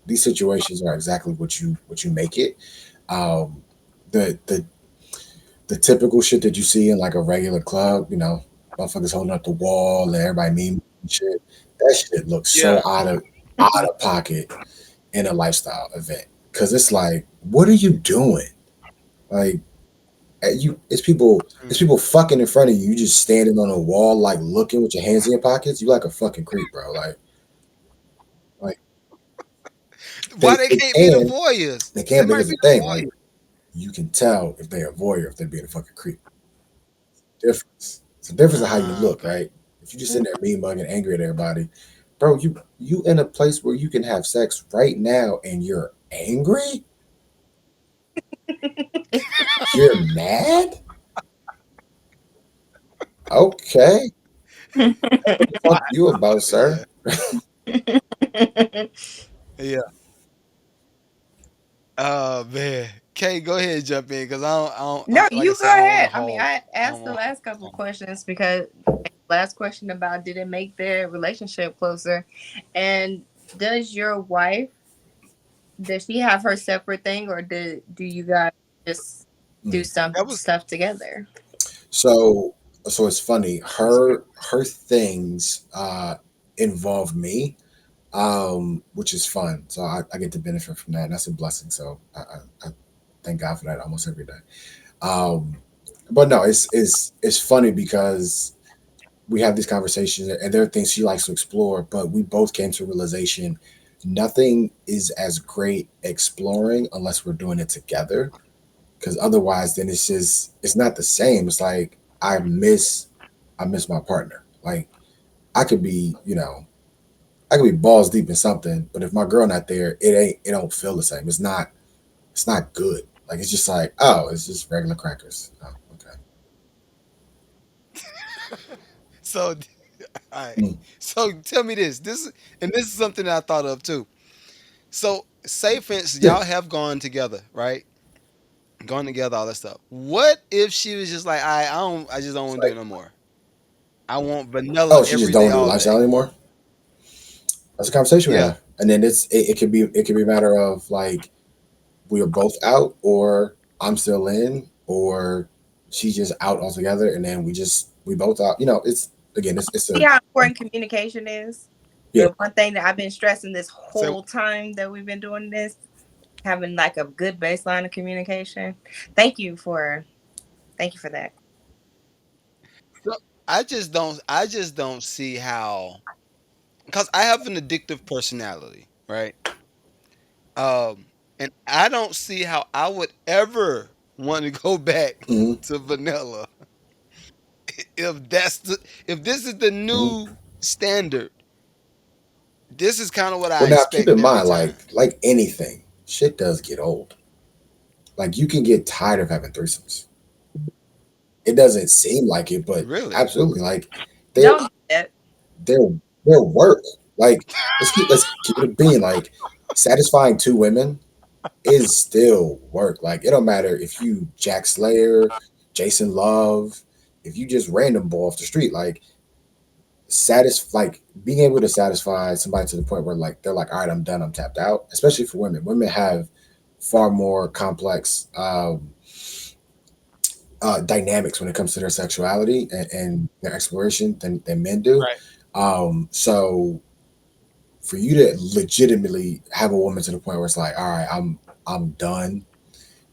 these situations are exactly what you make it. Um, the the typical shit that you see in like a regular club, motherfuckers holding up the wall and everybody meme and shit. That shit looks so Yeah. out of pocket in a lifestyle event because it's like, what are you doing? Like it's Mm. people fucking in front of you. You just standing on a wall, like looking with your hands in your pockets. You like a fucking creep, bro. Like Why they they can't be the can voyeurs? they They can, but might here's be the the thing, like voyeurs. you can tell if they're a voyeur if they're being a fucking creep. Difference. It's a difference of how you look, Okay. right? If you just sitting there mean mugging, angry at everybody, bro, you in a place where you can have sex right now and you're angry, you're mad. Okay, what the fuck you about, Yeah. sir? Yeah. Oh man. Kay, go ahead and jump in because No, like I you said, go I don't want to ahead. I mean, hog. I I don't asked the want. last couple questions because last question about did it make their relationship closer, and does your wife, does she have her separate thing, or do you guys just do Mm. some That was stuff together? So so it's funny. that's good. Her things involve me, which is fun. So I get to benefit from that, and that's a blessing. So I thank God for that almost every day. Um, but no, it's funny because we have these conversations, and there are things she likes to explore, but we both came to a realization nothing is as great exploring unless we're doing it together. Because otherwise, then it's not the same. It's like I miss my partner. Like I could be, I could be balls deep in something, but if my girl not there, it don't feel the same. It's not good. Like it's just like, oh, it's just regular crackers. Oh, okay. So, all right. Mm, So tell me this. This is something that I thought of too. So, say for instance, yeah. y'all have gone together, right? Gone together, all that stuff. What if she was just like, I just don't It's want to do like, it no more. I want vanilla oh, she just every don't day, want to do the all lifestyle day. anymore. That's a conversation we Yeah. have, and then it could be a matter of like we are both out, or I'm still in, or she's just out altogether, and then we both out. It's again, it's See a how important communication is. yeah. The one thing that I've been stressing this So, whole time that we've been doing this, having like a good baseline of communication. Thank you for thank you for that. so I just don't see how, because I have an addictive personality, right? Um, and I don't see how I would ever want to go back Hmm. to vanilla if if this is the Hmm. new standard. This is kind of what Well, I now keep in expect every mind, time. like anything, shit does get old. Like you can get tired of having threesomes. It doesn't seem like it, but Really? absolutely, like they're Don't do that. they're they're work. Like let's keep it a being. Like satisfying two women is still work. Like it don't matter if you Jack Slayer, Jason Love, if you just random boy off the street. Like being able to satisfy somebody to the point where like they're like, all right, I'm done, I'm tapped out. Especially for women. Women have far more complex dynamics when it comes to their sexuality and their exploration than men do. Right. So for you to legitimately have a woman to the point where it's like, all right, I'm done.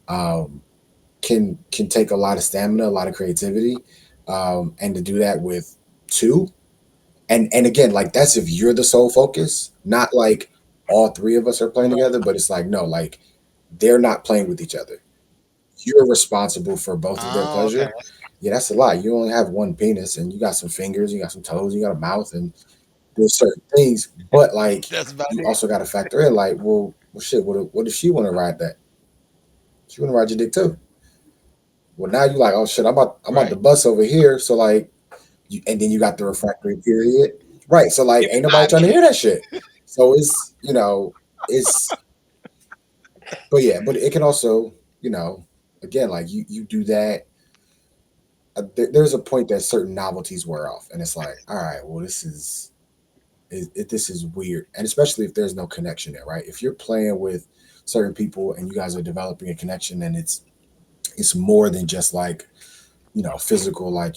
Um, can take a lot of stamina, a lot of creativity, and to do that with two. And again, like that's if you're the sole focus, not like all three of us are playing together, but it's like no, like they're not playing with each other. You're responsible for both of their Oh, okay. pleasure. Yeah, that's a lot. You only have one penis, and you got some fingers, you got some toes, you got a mouth, and there's certain things. But like, That's about you it. also got to factor in, like, well, shit. What if she want to ride that? She want to ride your dick too. Well, now you like, oh shit, I'm about the Right. bus over here. So like, and then you got the refractory period, right? So like, Give me ain't nobody five trying to hear minutes. that shit. So it's it's but yeah, but it can also again like you do that. There's a point that certain novelties wear off, and it's like, all right, well, this is weird, and especially if there's no connection there, right? If you're playing with certain people and you guys are developing a connection, and it's more than just like physical, like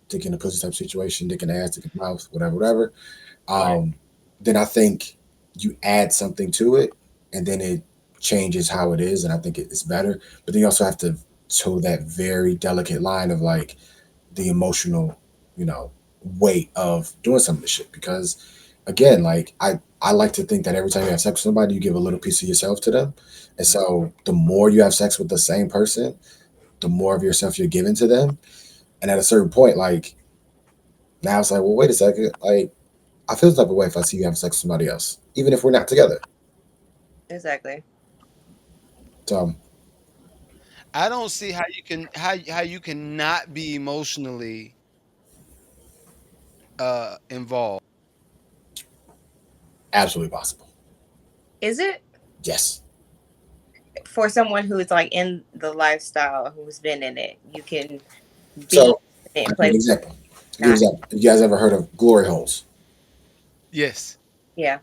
dick in the pussy type situation, dick in the ass, dick in the mouth, whatever, whatever. Right. Um, then I think you add something to it, and then it changes how it is, and I think it's better. But then you also have to toe that very delicate line of like the emotional, you know, weight of doing some of this shit. Because again, like I like to think that every time you have sex with somebody, you give a little piece of yourself to them. And so the more you have sex with the same person, the more of yourself you're giving to them. And at a certain point, like now it's like, well, wait a second. Like I feel the type of way if I see you having sex with somebody else, even if we're not together. Exactly. So I don't see how you can not be emotionally involved. absolutely possible. Is it Yes. for someone who's like in the lifestyle, who's been in it? You can be So in it I'll and give you play an with example. I'll give you an not. example. You guys ever heard of glory holes? Yes. Yeah.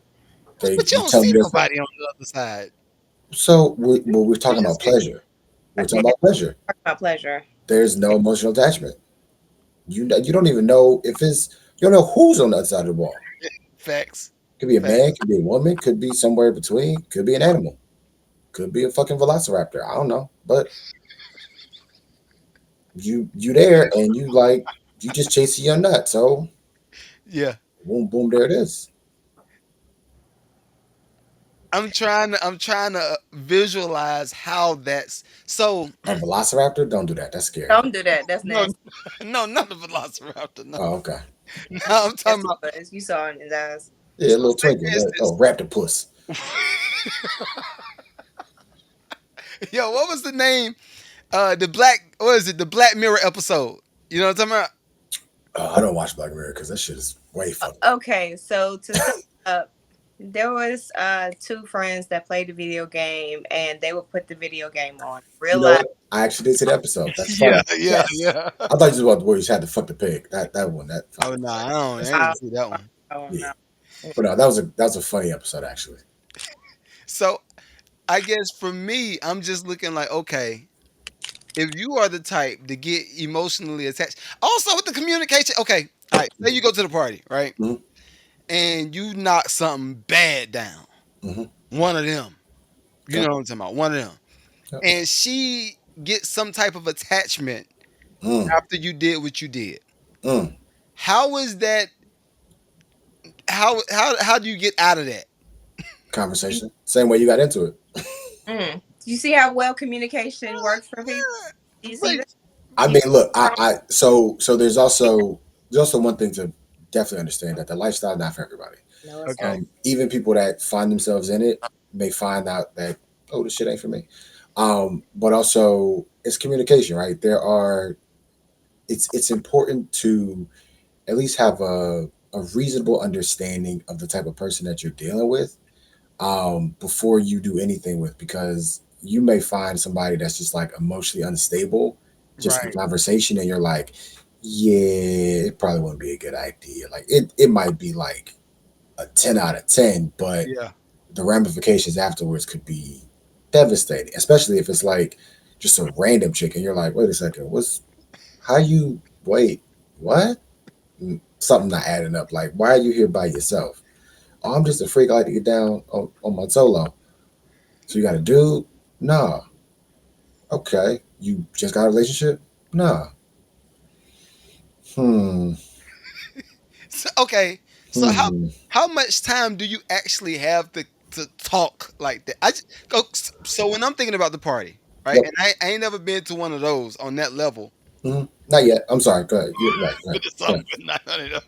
Okay, But you you don't tell see me this. nobody on the other side. So we're You talking about just see pleasure. We're talking Yeah. about pleasure. Talk about pleasure. There's no emotional attachment. You don't even know if it's you don't know who's on the other side of the wall. facts. Could be a man, Facts. could be a woman, could be somewhere in between, could be an animal, could be a fucking velociraptor. I don't know, but you there and you like you just chasing your nut. So Yeah. boom, boom, there it is. I'm trying to visualize how that's so. A velociraptor, don't do that. That's scary. Don't do that. That's No, nasty. no, not the Velociraptor. No, Oh, okay. no, I'm talking Yes, it about. was. You saw it in his eyes. Yeah, a So little say twinkle. for Right? Oh, instance, raptor puss. yo, what was the name? The black. What is it? The Black Mirror episode. You know what I'm talking about? I don't watch Black Mirror because that shit is way fucked up. Okay, so to sum up, there was two friends that played the video game, and they would put the video game on You real know life. what? I actually did see the episode. That's Yeah, funny. yeah, Yes. yeah. I thought you was about where you had to fuck the pig. That one. That Oh no, I don't. I Oh, didn't see that one. oh yeah. no. But no, that was a funny episode actually. So I guess for me, I'm just looking like, okay, if you are the type to get emotionally attached, also with the communication. Okay, all right. Say you go to the party, right, Mm-hmm. and you knock something bad down. Mm-hmm. One of them. You Okay. know what I'm talking about. One of them. Yep. And she gets some type of attachment Mm, after you did what you did. mm. How is that? How do you get out of that? Conversation. Same way you got into it. You see how well communication works for people? Do you see But that? I You mean, see look, so there's also one thing to definitely understand that the lifestyle is not for everybody. no, it's not. okay, Even people that find themselves in it may find out that oh, this shit ain't for me. But also it's communication, right? It's important to at least have a reasonable understanding of the type of person that you're dealing with before you do anything with because you may find somebody that's just like emotionally unstable just in right, conversation and you're like yeah it probably wouldn't be a good idea like it might be like a 10 out of 10 but yeah, the ramifications afterwards could be devastating especially if it's like just a random chick and you're like wait a second what's how you wait what something not adding up like why are you here by yourself oh, I'm just a freak. I like to get down on my solo. So you got a dude? Nah. Okay. You just got a relationship? Nah. Hmm. So, okay, so Hmm. how much time do you actually have to talk like that? I just go. So when I'm thinking about the party, right, Yep. and I ain't never been to one of those on that level. Hmm. Not yet. I'm sorry. Go ahead. You're right. Go But ahead. it's Go something, ahead. but not enough.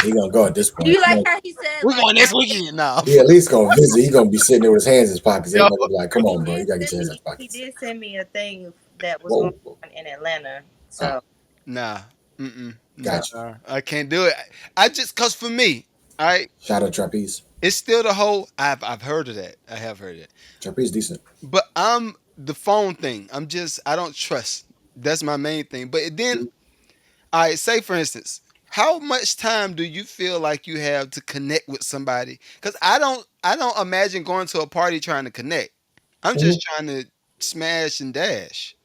He gonna go at this Do point. you like how he said We're like going next weekend now. He at least gonna visit. He gonna be sitting there with his hands in his pockets. Yo, Everybody gonna be like, "Come he on, bro. You did gotta get send your hands in his me he pockets." did send me a thing that was going Whoa. on in Atlanta. Oh, So nah, nah, got you. I can't do it. I just cause for me, all right, Shout out trapeze. it's still the whole. I've heard of that. I have heard it, Trapeze decent. but I'm the phone thing. I don't trust. That's my main thing. But then, Mhm. all right, say for instance, how much time do you feel like you have to connect with somebody? Because I don't imagine going to a party trying to connect. I'm Mhm. just trying to smash and dash.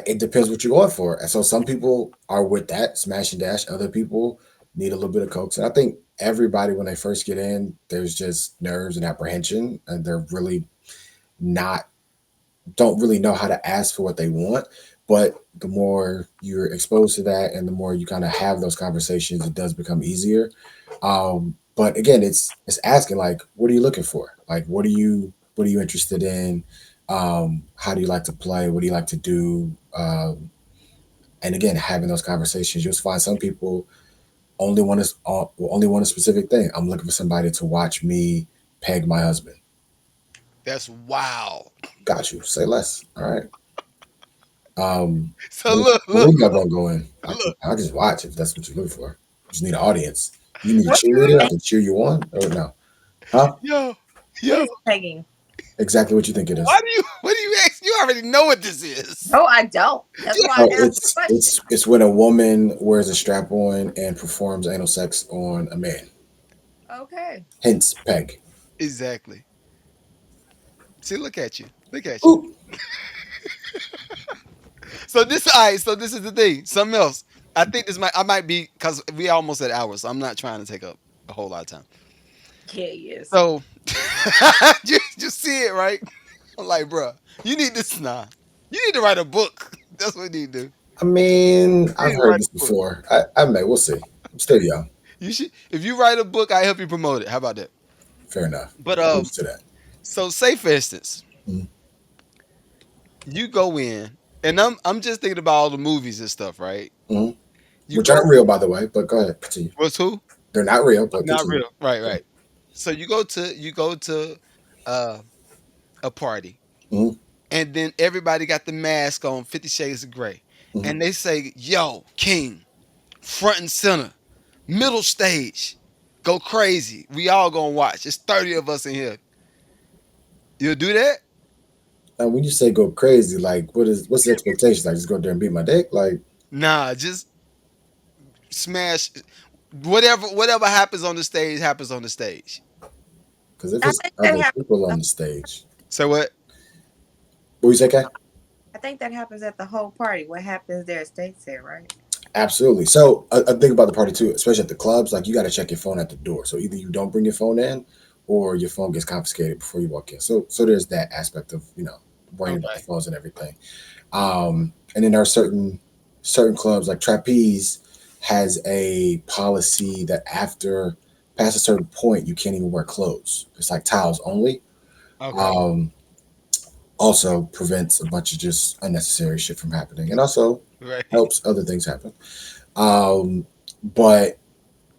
It depends what you're going for. And so some people are with that smash and dash. Other people need a little bit of coax. And I think everybody when they first get in, there's just nerves and apprehension, and they're really not don't really know how to ask for what they want. But the more you're exposed to that and the more you kind of have those conversations, it does become easier. But again, it's asking like, what are you looking for? Like, what are you interested in? How do you like to play? What do you like to do? And again, having those conversations, you'll find some people only want a specific thing. I'm looking for somebody to watch me peg my husband. That's wow. Got you. Say less. All right. So look, What look, we got look, going going? look. I can just watch if that's what you're looking for. You just need an audience. You need a what cheerleader. I can cheer you on. Or no? Huh? Yo, what yo. is pegging? Exactly what you think it Why is. do you? What do you ask? You already know what this is. No, I don't. That's why Oh, I asked the question. it's when a woman wears a strap on and performs anal sex on a man. Okay. Hence, peg. Exactly. See, look at you. Look at you. Ooh. So this, all right. So this is the thing. Something else. I think I might be because we almost at hours. So I'm not trying to take up a whole lot of time. Yeah, yes. So you see it right? I'm like, bruh, you need this now. You need to write a book. That's what you need to do. I mean, You I've need to heard write this a book. before. I may. We'll see. I'm still young. You should. If you write a book, I help you promote it. How about that? Fair enough. But I'm used to that. so say for instance, Mhm. you go in, and I'm just thinking about all the movies and stuff, right? Mhm. You Which go aren't real, by the way. But go ahead. Continue. what's who? They're not real, but Not continue. real. Right, right. So you go to uh, a party, Mhm. and then everybody got the mask on, 50 Shades of Grey, Mhm. and they say, "Yo, King, front and center, middle stage, go crazy. We all gonna watch. It's 30 of us in here. You'll do that? And when you say go crazy, like what's the expectation? Like just go there and beat my dick? Like Nah, just smash whatever happens on the stage happens on the stage. because if I it's think that other happens. people on the stage, So what? what you say, Kay? I think that happens at the whole party. What happens there stays there, right? Absolutely. So a thing about the party too, especially at the clubs, like you got to check your phone at the door. So either you don't bring your phone in, or your phone gets confiscated before you walk in. So there's that aspect of worrying about the Okay. phones and everything. And then there are certain clubs like Trapeze has a policy that after past a certain point you can't even wear clothes. It's like towels only. Okay. Um, Also prevents a bunch of just unnecessary shit from happening, and also Right. helps other things happen. Um, but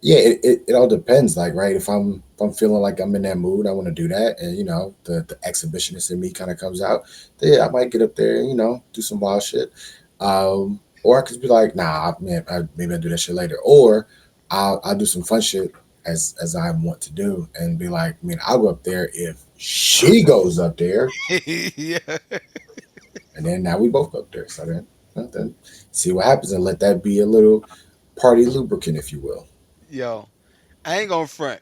yeah, it all depends. Like, right, if I'm feeling like I'm in that mood, I want to do that, and the exhibitionist in me kind of comes out. Then yeah, I might get up there and do some wild shit. Or I could be like, nah, man, maybe I'll do that shit later. Or I'll do some fun shit as I want to do, and be like, I mean, I'll go up there if she goes up there, Yeah. and then now we both go up there. So then see what happens, and let that be a little party lubricant, if you will. Yo, I ain't gonna front.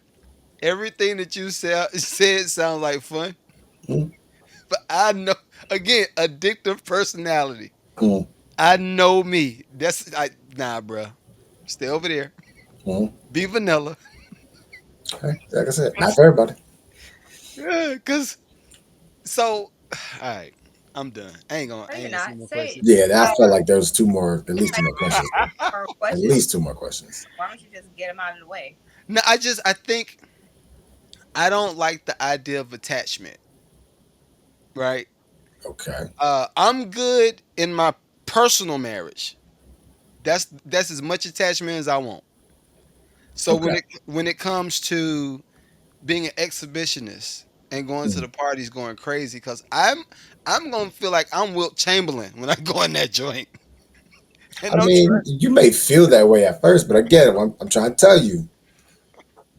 Everything that you said sounds like fun, Mm, but I know again addictive personality. mm, I know me. Nah, bruh. Stay over there. mm. Be vanilla. Okay. Like I said, not for everybody. Yeah, cause so all right. I'm done. I ain't gonna. No, I you're ain't gonna see not. no Say questions. Yeah, I say felt like there was two more, at least two say more questions there. more At questions. least two more questions. Why don't you just get them out of the way? No, I think I don't like the idea of attachment. Right. Okay. I'm good in my personal marriage. That's as much attachment as I want. So Okay. when it comes to being an exhibitionist and going to Mm. the parties going crazy, because I'm gonna feel like I'm Wilt Chamberlain when I go in that joint, I and I'm mean, trying. you may feel that way at first, but again, I'm trying to tell you,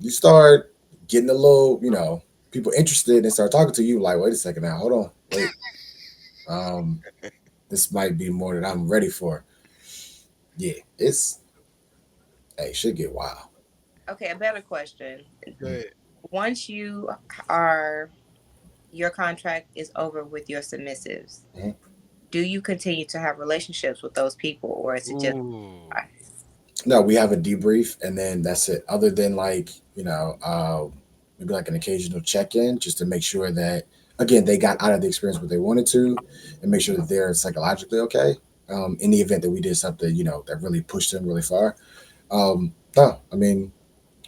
you start getting a little, people interested and start talking to you, like, wait a second now, hold on, wait. Um, this might be more than I'm ready for. Yeah, hey, should get wild. Okay, a better question. Mm. Good. Once are your contract is over with your submissives, Mhm. do you continue to have relationships with those people, or is it just Ooh. No, we have a debrief and then that's it. Other than like, maybe like an occasional check in just to make sure that, again, they got out of the experience what they wanted to and make sure that they're psychologically okay. In the event that we did something, that really pushed them really far. No, I mean,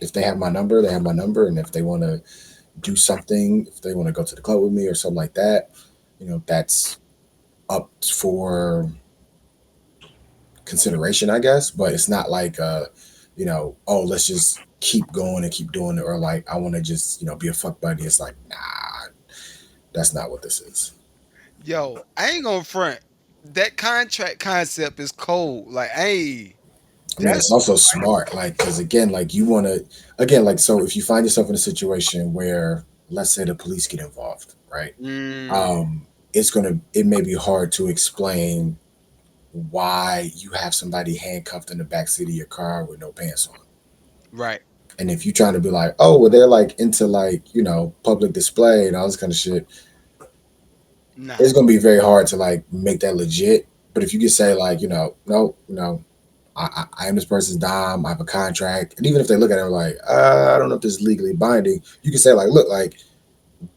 if they have my number, they have my number. And if they want to do something, if they want to go to the club with me or something like that, that's up for consideration, I guess. But it's not like, oh, let's just keep going and keep doing it, or like I want to just, be a fuck buddy. It's like, nah, that's not what this is. Yo, I ain't gonna front. That contract concept is cold. Like, hey, I mean, it's that's also smart, like, because again, like you want to, again, like, so if you find yourself in a situation where, let's say, the police get involved, right? mm, It may be hard to explain why you have somebody handcuffed in the back seat of your car with no pants on. right. And if you're trying to be like, oh, well, they're like into like, public display and all this kind of shit, Nah. it's gonna be very hard to like make that legit. But if you could say like, no, I am this person's dom, I have a contract, and even if they look at it like, I don't know if this is legally binding, you can say like, look, like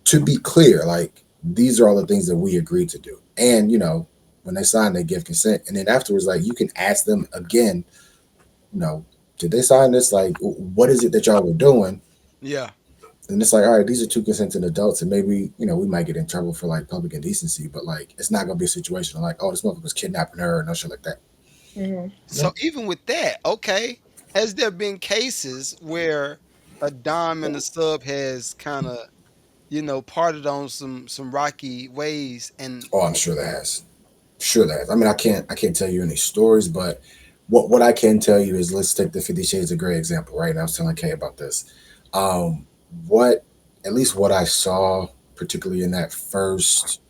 to be clear, like these are all the things that we agreed to do, and when they sign, they give consent, and then afterwards, like you can ask them again, you know, did they sign this? Like, what is it that y'all were doing? Yeah. And it's like, all right, these are two consenting adults, and maybe we might get in trouble for like public indecency, but like it's not gonna be a situation like, oh, this motherfucker was kidnapping her or no shit like that. hmm So even with that, okay, has there been cases where a dime and a sub has kind of, parted on some rocky ways and Oh, I'm sure that has. Sure that has. I mean, I can't tell you any stories, but what I can tell you is let's take the 50 Shades of Grey example, right? And I was telling Kay about this. Um, what at least what I saw, particularly in that first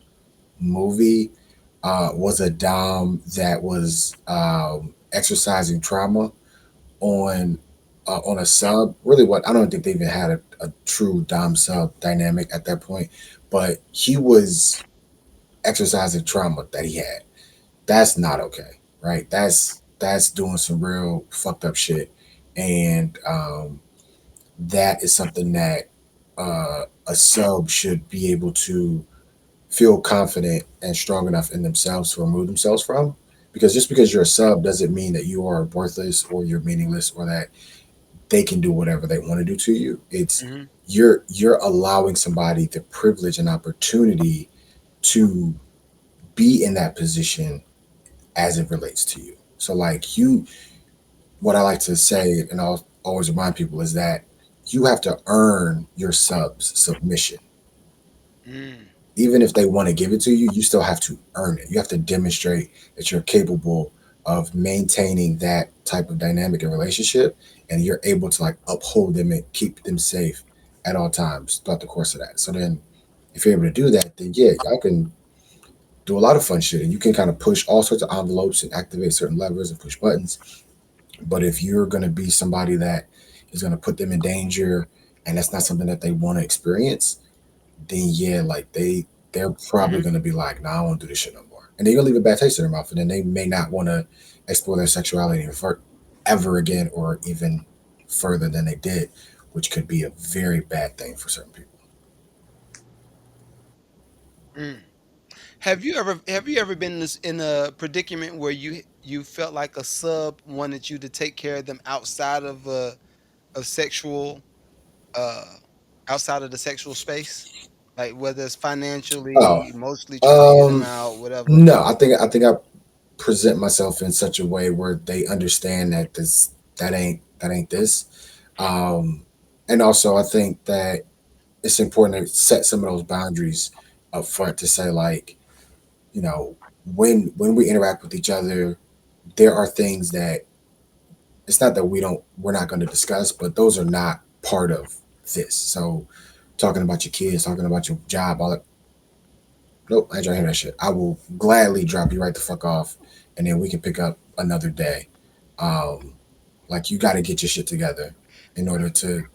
movie, was a dom that was exercising trauma on a sub. Really, what I don't think they even had a true dom sub dynamic at that point, but he was exercising trauma that he had. That's not okay, right? That's doing some real fucked up shit, and that is something that a sub should be able to feel confident and strong enough in themselves to remove themselves from. Because just because you're a sub doesn't mean that you are worthless or you're meaningless or that they can do whatever they want to do to you. It's Mhm. you're allowing somebody the privilege and opportunity to be in that position as it relates to you. So like what I like to say and I'll always remind people is that you have to earn your subs submission. Mm. Even if they want to give it to you, you still have to earn it. You have to demonstrate that you're capable of maintaining that type of dynamic and relationship and you're able to like uphold them and keep them safe at all times throughout the course of that. So then if you're able to do that, then yeah, y'all can do a lot of fun shit and you can kind of push all sorts of envelopes and activate certain levers and push buttons. But if you're going to be somebody that is going to put them in danger and that's not something that they want to experience, then yeah, like they're probably Mhm. going to be like, nah, I don't want to do this shit no more. And they're going to leave a bad taste in their mouth. And then they may not want to explore their sexuality ever again or even further than they did, which could be a very bad thing for certain people. Mm. Have you ever been in a predicament where you felt like a sub wanted you to take care of them outside of sexual uh outside of the sexual space? Like whether it's Oh, financially, emotionally trying to hear them um, out, whatever. no, I think I present myself in such a way where they understand that that ain't this. Um, and also I think that it's important to set some of those boundaries up front to say like, you know, when we interact with each other, there are things that it's not that we're not going to discuss, but those are not part of this. So talking about your kids, talking about your job, all that. Nope, I ain't trying to hear that shit. I will gladly drop you right the fuck off, and then we can pick up another day. Um, like you got to get your shit together in order to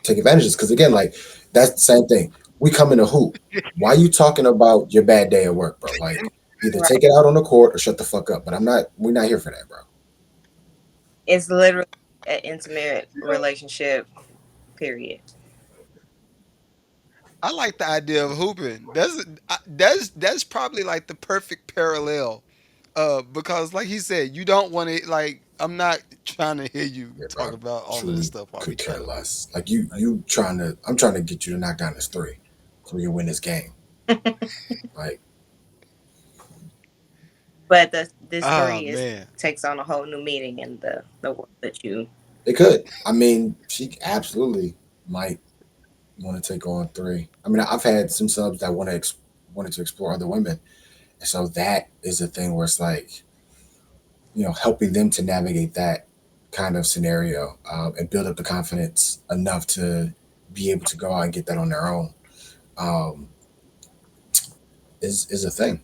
take advantages. Because again, like that's the same thing. We come in a hoop. Why you talking about your bad day at work, bro? Like either Right. take it out on the court or shut the fuck up. But I'm not. We're not here for that, bro. It's literally an intimate relationship, period. I like the idea of hooping. That's probably like the perfect parallel. Because like he said, you don't want to like. I'm not trying to hear you Yeah, bro. talk about all of this Truly stuff while we could trying care to hoop. less. Like you trying to. I'm trying to get you to knock down this three, so we can win this game. Like But this Oh three is man. takes on a whole new meaning in the world that you. it could. I mean, she absolutely might want to take on three. I mean, I've had some subs that wanted to explore other women, and so that is a thing where it's like helping them to navigate that kind of scenario and build up the confidence enough to be able to go out and get that on their own um, is a thing.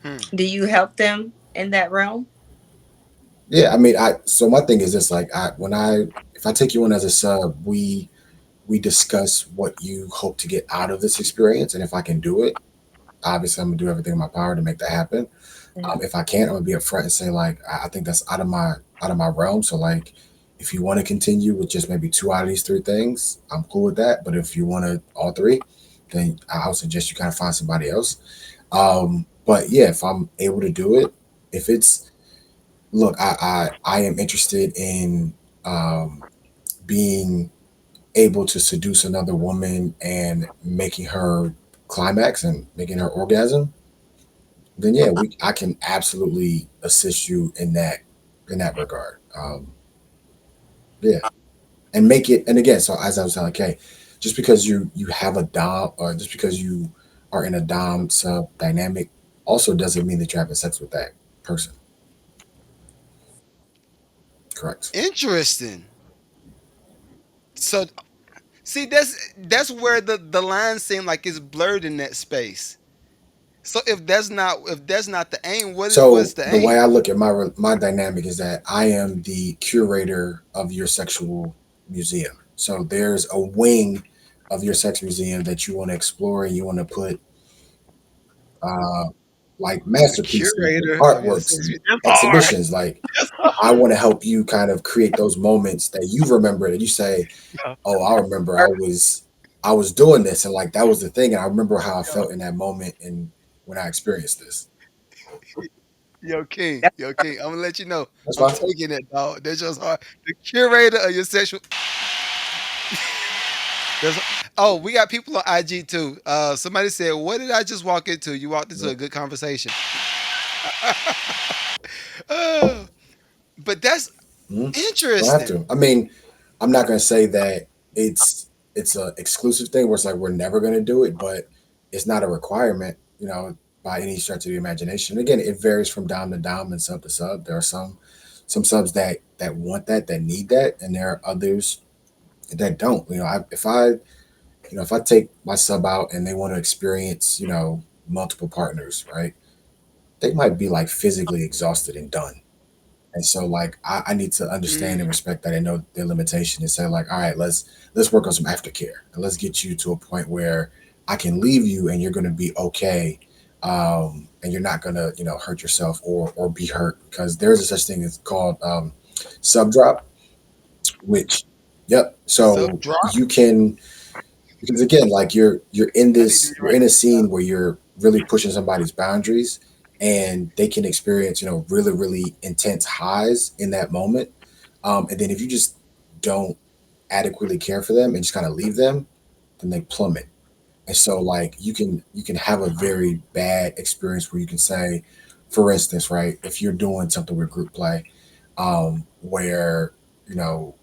Hmm. Do you help them in that realm? Yeah, I mean, I so my thing is this: like, if I take you on as a sub, we discuss what you hope to get out of this experience, and if I can do it, obviously I'm gonna do everything in my power to make that happen. Mhm. If I can't, I'm gonna be upfront and say like I think that's out of my realm. So like, if you want to continue with just maybe two out of these three things, I'm cool with that. But if you want to all three, then I would suggest you kind of find somebody else. But yeah, if I'm able to do it, if it's look, I am interested in um, being able to seduce another woman and making her climax and making her orgasm, then yeah, we I can absolutely assist you in that regard. Yeah, and make it. And again, so as I was saying, okay, just because you have a dom or just because you are in a dom sub dynamic, also doesn't mean that you're having sex with that person. Correct. Interesting. So see, that's where the line seemed like it's blurred in that space. So if that's not the aim, what's So the the way aim? I look at my dynamic is that I am the curator of your sexual museum. So there's a wing of your sex museum that you want to explore and you want to put uh, like The masterpieces and curator of your artworks sex. and That's hard. exhibitions. Like That's I hard. want to help you kind of create those moments that you remember that you say, Yeah, "Oh, I remember I Or was doing this and like that was the thing, and I remember how I yeah. felt in that moment and when I experienced this." that's Yo, King, I'm gonna let you know. That's I'm fine. taking it, dog. That's just hard. The curator of your sexual. That's, oh, we got people on IG too. Somebody said, "What did I just walk into?" You walked into Yeah. a good conversation. Uh, but that's Mhm. Don't have interesting. to. I mean, I'm not gonna say that it's a exclusive thing where it's like we're never gonna do it, but it's not a requirement, by any stretch of the imagination. Again, it varies from dom to dom and sub to sub. There are some subs that want that need that, and there are others that don't. If I take my sub out and they want to experience, multiple partners, right? They might be like physically exhausted and done. And so like I need to understand and Mm, respect that and know their limitation and say like, all right, let's work on some aftercare and let's get you to a point where I can leave you and you're gonna be okay. And you're not gonna, hurt yourself or be hurt because there's a such thing as called sub drop, which yep. sub So drop. you can because again, like I need to be you're right. in a scene where you're really pushing somebody's boundaries, and they can experience, really intense highs in that moment. And then if you just don't adequately care for them and just kind of leave them, then they plummet. And so like you can have a very bad experience where you can say, for instance, right, if you're doing something with group play, where you know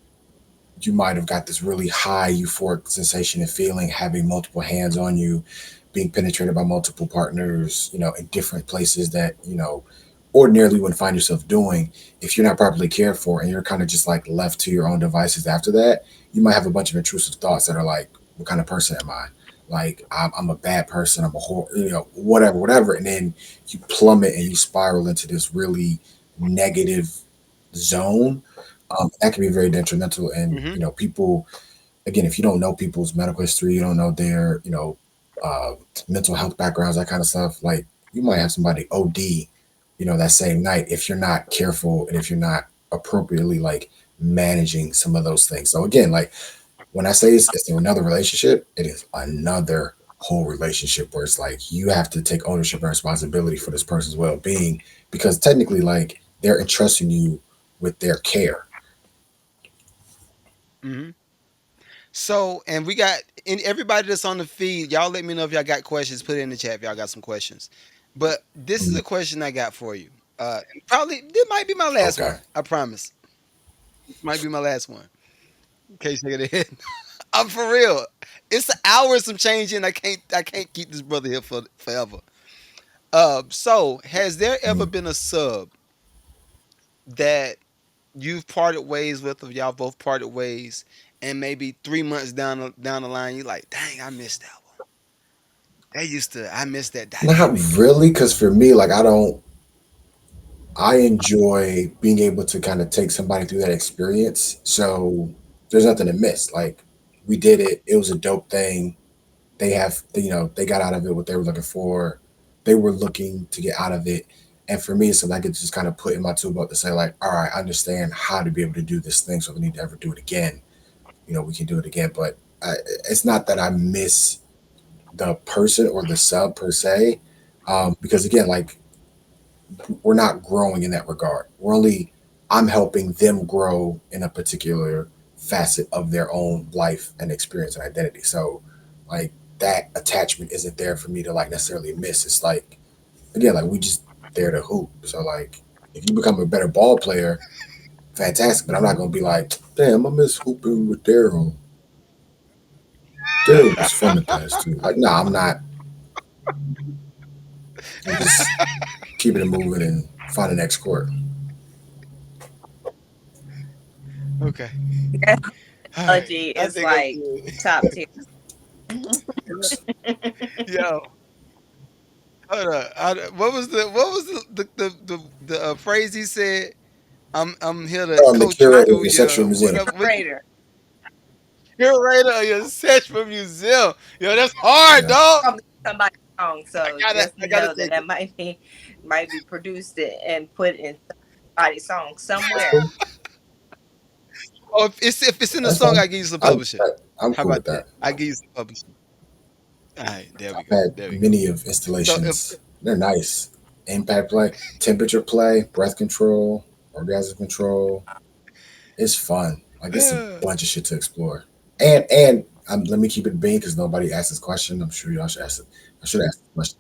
you might have got this really high euphoric sensation and feeling, having multiple hands on you, being penetrated by multiple partners, in different places that, ordinarily you wouldn't find yourself doing. If you're not properly cared for and you're kind of just like left to your own devices after that, you might have a bunch of intrusive thoughts that are like, what kind of person am I? Like, I'm a bad person. I'm a whore, whatever, whatever. And then you plummet and you spiral into this really negative zone. That can be very detrimental. And, Hmm. people, again, if you don't know people's medical history, you don't know their, uh, mental health backgrounds, that kind of stuff, like you might have somebody OD, that same night if you're not careful and if you're not appropriately like managing some of those things. So again, like when I say it's another relationship, it is another whole relationship where it's like you have to take ownership and responsibility for this person's well being, because technically, like they're entrusting you with their care. Hmm. So, and we got and everybody that's on the feed. Y'all let me know if y'all got questions. Put it in the chat if y'all got some questions. But this is Mhm. a question I got for you. Probably this might be my last Okay. one. I promise. This might be my last one. In case you get it. I'm for real. It's an hour and some change, and I can't keep this brother here for forever. So has there ever Mhm. been a sub that you've parted ways with, or y'all both parted ways, and maybe 3 months down the line, you like, dang, I missed that one. I missed that Not dynamic. really, because for me, like I enjoy being able to kind of take somebody through that experience. So there's nothing to miss. Like we did it. It was a dope thing. They got out of it what they were looking for. They were looking to get out of it. And for me, it's something I could just kind of put in my toolbox to say, like, all right, I understand how to be able to do this thing. So if we need to ever do it again, we can do it again. But it's not that I miss the person or the sub per se. Because again, like we're not growing in that regard. I'm helping them grow in a particular facet of their own life and experience and identity. So, like, that attachment isn't there for me to like necessarily miss. It's like, again, like we just there to hoop. So, like, if you become a better ball player, fantastic. But I'm not going to be like, damn, I miss hooping with Daryl. Daryl was fun to pass to. Like, no, I'm not. I'm just keeping it moving and find the next court. Okay. That All right. analogy I is think I'm like good. top tier. Yo, hold on. What was the phrase he said? I'm here to The coach you I'm curator of through your sexual your museum. whatever. What, curator. curator of your sexual museum. Yo, that's hard, Yeah. dog. Probably somebody's song, so I just gotta know that take it. that might be produced and put in somebody's song That's somewhere. cool. Oh, if it's in the That's song, fine. I give you some I'm publishing. I'm How cool about with that? that. I give you some publishing. All right, there we I've go. had There we go. many of So if installations. They're nice. Impact play, temperature play, breath control, orgasm control. It's fun. Like it's a bunch of shit to explore. And let me keep it being because nobody asked this question. I'm sure y'all should ask it. I should ask this question.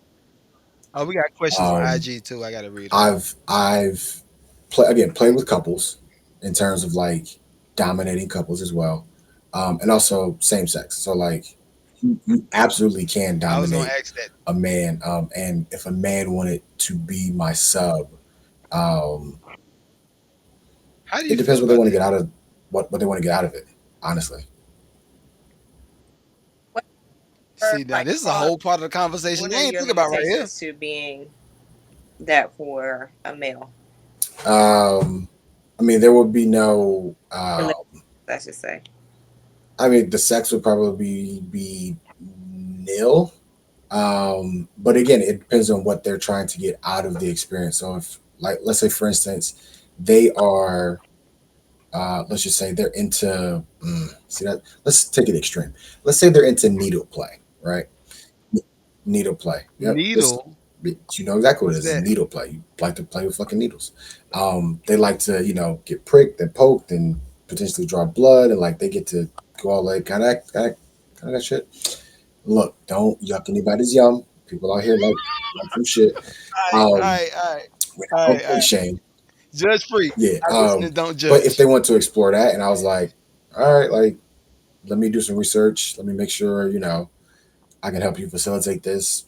oh, we got questions on Um, IG too. I gotta read them. I've played with couples in terms of like dominating couples as well, and also same sex. So like you absolutely can I was gonna dominate ask that. a man, and if a man wanted to be my sub, um, How do it you feel depends what they about want to that? get out of what they want to get out of it. Honestly, What are See, now like this is a whole part of the conversation what I are ain't your think about right here. limitations to being that for a male? um, I mean there would be no. Your limitations, I should say. I mean the sex would probably be nil. But again, it depends on what they're trying to get out of the experience. So if, like, let's say for instance, they are let's just say they're into see that. Let's take it extreme. Let's say they're into needle play, right? N- Needle play. Yep. This Needle. you know exactly what it What's is. that? Needle play. You like to play with fucking needles. They like to, get pricked and poked and potentially draw blood, and like they get to go all like kind of that shit. Look, don't yuck anybody's yum. People out here like some shit. All right, all Um, right, all right, we're all not right, gonna all play right. shame. Judge free. Yeah. I listen and don't But if judge. they want to explore that, and I was like, all right, like let me do some research. Let me make sure I can help you facilitate this.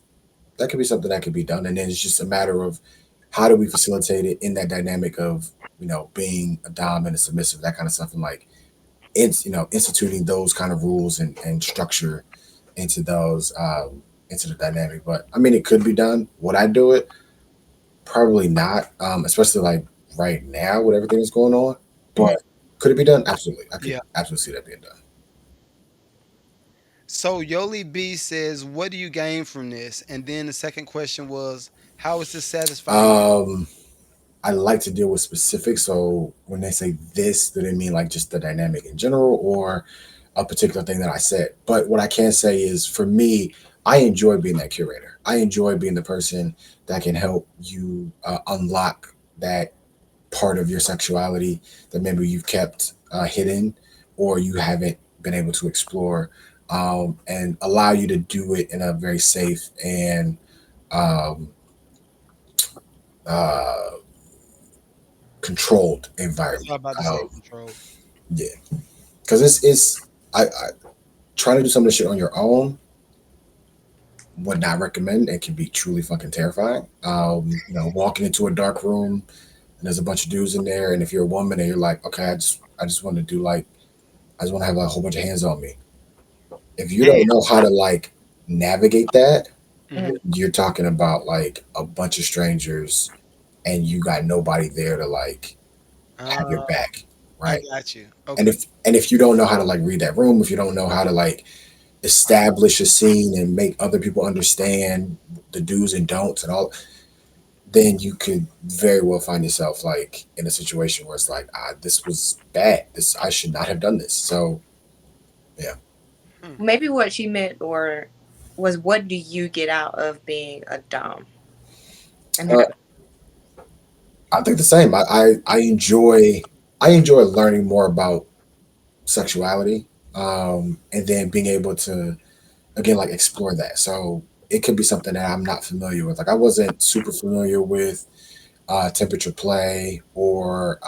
That could be something that could be done, and then it's just a matter of how do we facilitate it in that dynamic of being a dom and a submissive, that kind of stuff, and like instituting those kind of rules and structure into those into the dynamic. But I mean, it could be done. Would I do it? Probably not, especially like right now with everything that's going on. Mhm. But could it be done? Absolutely, I could Yeah. absolutely see that being done. So Yoli B says, "What do you gain from this?" And then the second question was, "How is this satisfying you?" Um, I like to deal with specifics. So when they say this, do they mean like just the dynamic in general or a particular thing that I said? But what I can say is for me, I enjoy being that curator. I enjoy being the person that can help you unlock that part of your sexuality that maybe you've kept hidden or you haven't been able to explore, and allow you to do it in a very safe and um, uh, controlled That's what I'm environment. about to say. Control. Yeah, because it's I trying to do some of this shit on your own would not recommend. It can be truly fucking terrifying. Walking into a dark room and there's a bunch of dudes in there, and if you're a woman and you're like, okay, I just want to do like I just want to have like, a whole bunch of hands on me. If you Damn. don't know how to like navigate that, Hmm. you're talking about like a bunch of strangers and you got nobody there to like have your Uh, back, I right? got you. And Okay. if you don't know how to like read that room, if you don't know how to like establish a scene and make other people understand the do's and don'ts and all, then you could very well find yourself like in a situation where it's like, this was bad. This I should not have done this. So yeah, Hmm. Maybe what she meant or was what do you get out of being a dom? And uh, I think the same. I enjoy learning more about sexuality, and then being able to again like explore that. So it could be something that I'm not familiar with. Like I wasn't super familiar with temperature play or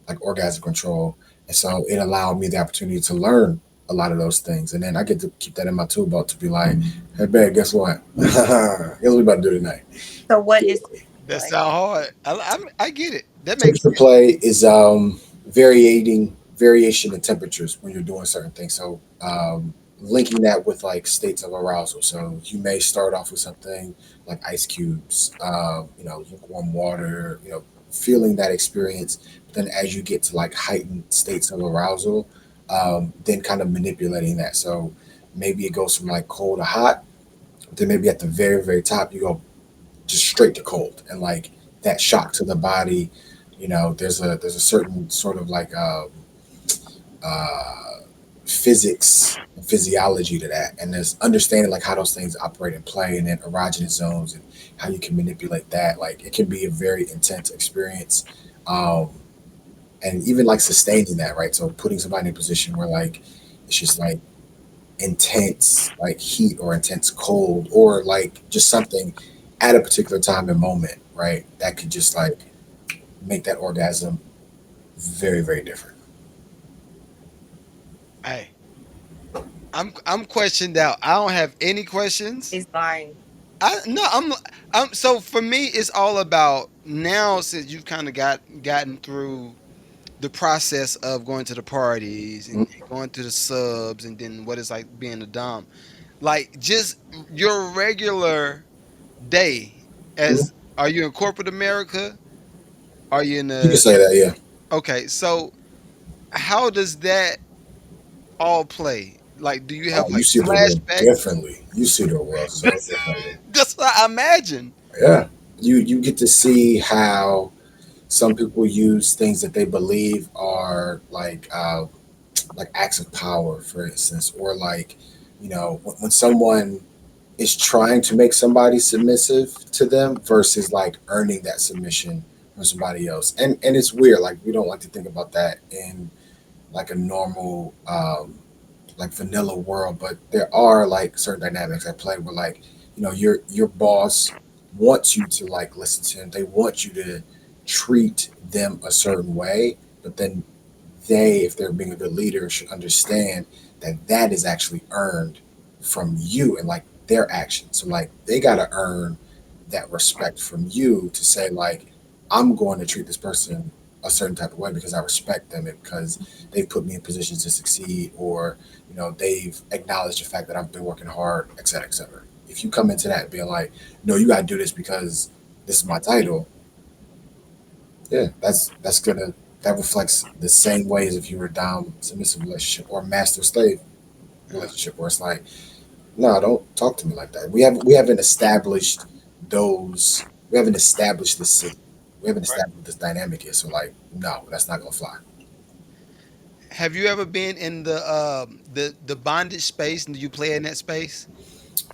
like orgasm control. And so it allowed me the opportunity to learn a lot of those things. And then I get to keep that in my tool belt to be like, hey, babe, guess what? Guess what we about to do tonight? so what is That like sound hard. I get it. That makes Temperature play is variation in temperatures when you're doing certain things. So linking that with like states of arousal. So you may start off with something like ice cubes, lukewarm water, feeling that experience. But then as you get to like heightened states of arousal, then kind of manipulating that. So maybe it goes from like cold to hot. Then maybe at the very very top you go just straight to cold, and like that shock to the body. There's a certain sort of like uh, physics and physiology to that, and there's understanding like how those things operate and play, and then erogenous zones and how you can manipulate that. Like it can be a very intense experience, um, and even like sustaining that, right? So putting somebody in a position where like it's just like intense like heat or intense cold or like just something at a particular time and moment, right? That could just like make that orgasm very, very different. hey. I'm questioned out. I don't have any questions. is lying? I no, I'm so for me it's all about now since you've kind of gotten through the process of going to the parties and Mhm. going to the subs and then what it's like being a dom. Like just your regular day as are you in corporate America? Are you in You can the say that, yeah. okay, so how does that all play? Like do you have Oh, you like see the world flashbacks? differently. You see the world so That's, differently. that's what I imagine. Yeah. You get to see how. Some people use things that they believe are like acts of power, for instance, or like, when someone is trying to make somebody submissive to them versus like earning that submission from somebody else. And it's weird. Like we don't like to think about that in like a normal like vanilla world, but there are like certain dynamics at play where like, your boss wants you to like listen to them. They want you to treat them a certain way, but then they, if they're being a good leader, should understand that that is actually earned from you and like their actions. So like they gotta earn that respect from you to say like, I'm going to treat this person a certain type of way because I respect them and because they've put me in positions to succeed, or they've acknowledged the fact that I've been working hard, et cetera, et cetera. If you come into that being like, no, you gotta do this because this is my title, yeah, that's gonna that reflects the same way as if you were a dom submissive relationship or master slave Yeah. relationship, where it's like, no, don't talk to me like that. We haven't established those. We haven't established this city. We haven't Right. established this dynamic yet. So like, no, that's not gonna fly. Have you ever been in the bondage space? And do you play in that space?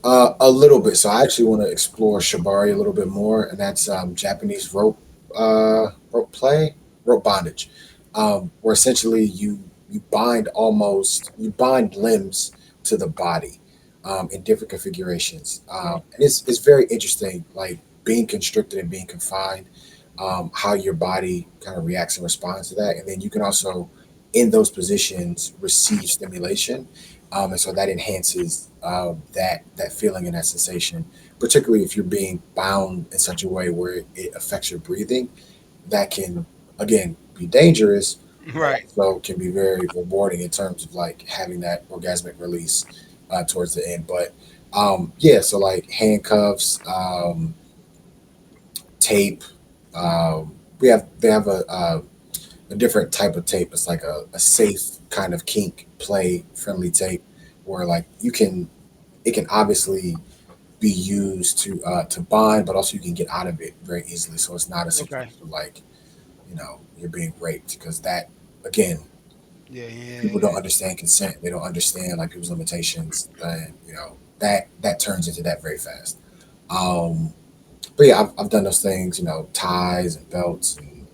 A little bit. So I actually want to explore shibari a little bit more, and that's Japanese rope play, rope bondage, where essentially you bind limbs to the body in different configurations, and it's very interesting, like being constricted and being confined, how your body kind of reacts and responds to that, and then you can also in those positions receive stimulation, and so that enhances that feeling and that sensation, particularly if you're being bound in such a way where it affects your breathing. That can again be dangerous, but Right. also can be very rewarding in terms of like having that orgasmic release towards the end. But yeah, so like handcuffs, tape. We have they have a different type of tape. It's like a safe kind of kink play friendly tape where like it can obviously be used to bond, but also you can get out of it very easily. So it's not a Okay. situation like you're being raped, because that again, Yeah. Yeah. people don't Yeah. understand consent. They don't understand like people's limitations, and that turns into that very fast. Um, but yeah, I've done those things. Ties and belts, and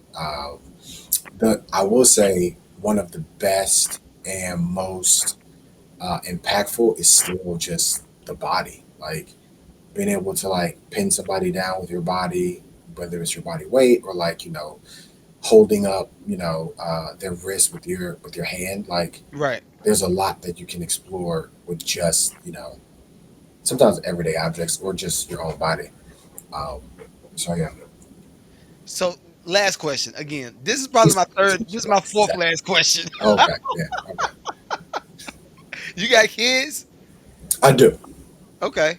I will say one of the best and most impactful is still just the body. Like being able to like pin somebody down with your body, whether it's your body weight or like holding up their wrist with your hand. Like Right. there's a lot that you can explore with just sometimes everyday objects or just your own body. Um, so yeah. So last question. Again, this is probably my third. This is my fourth last question. Okay, yeah, okay. You got kids? I do. Okay.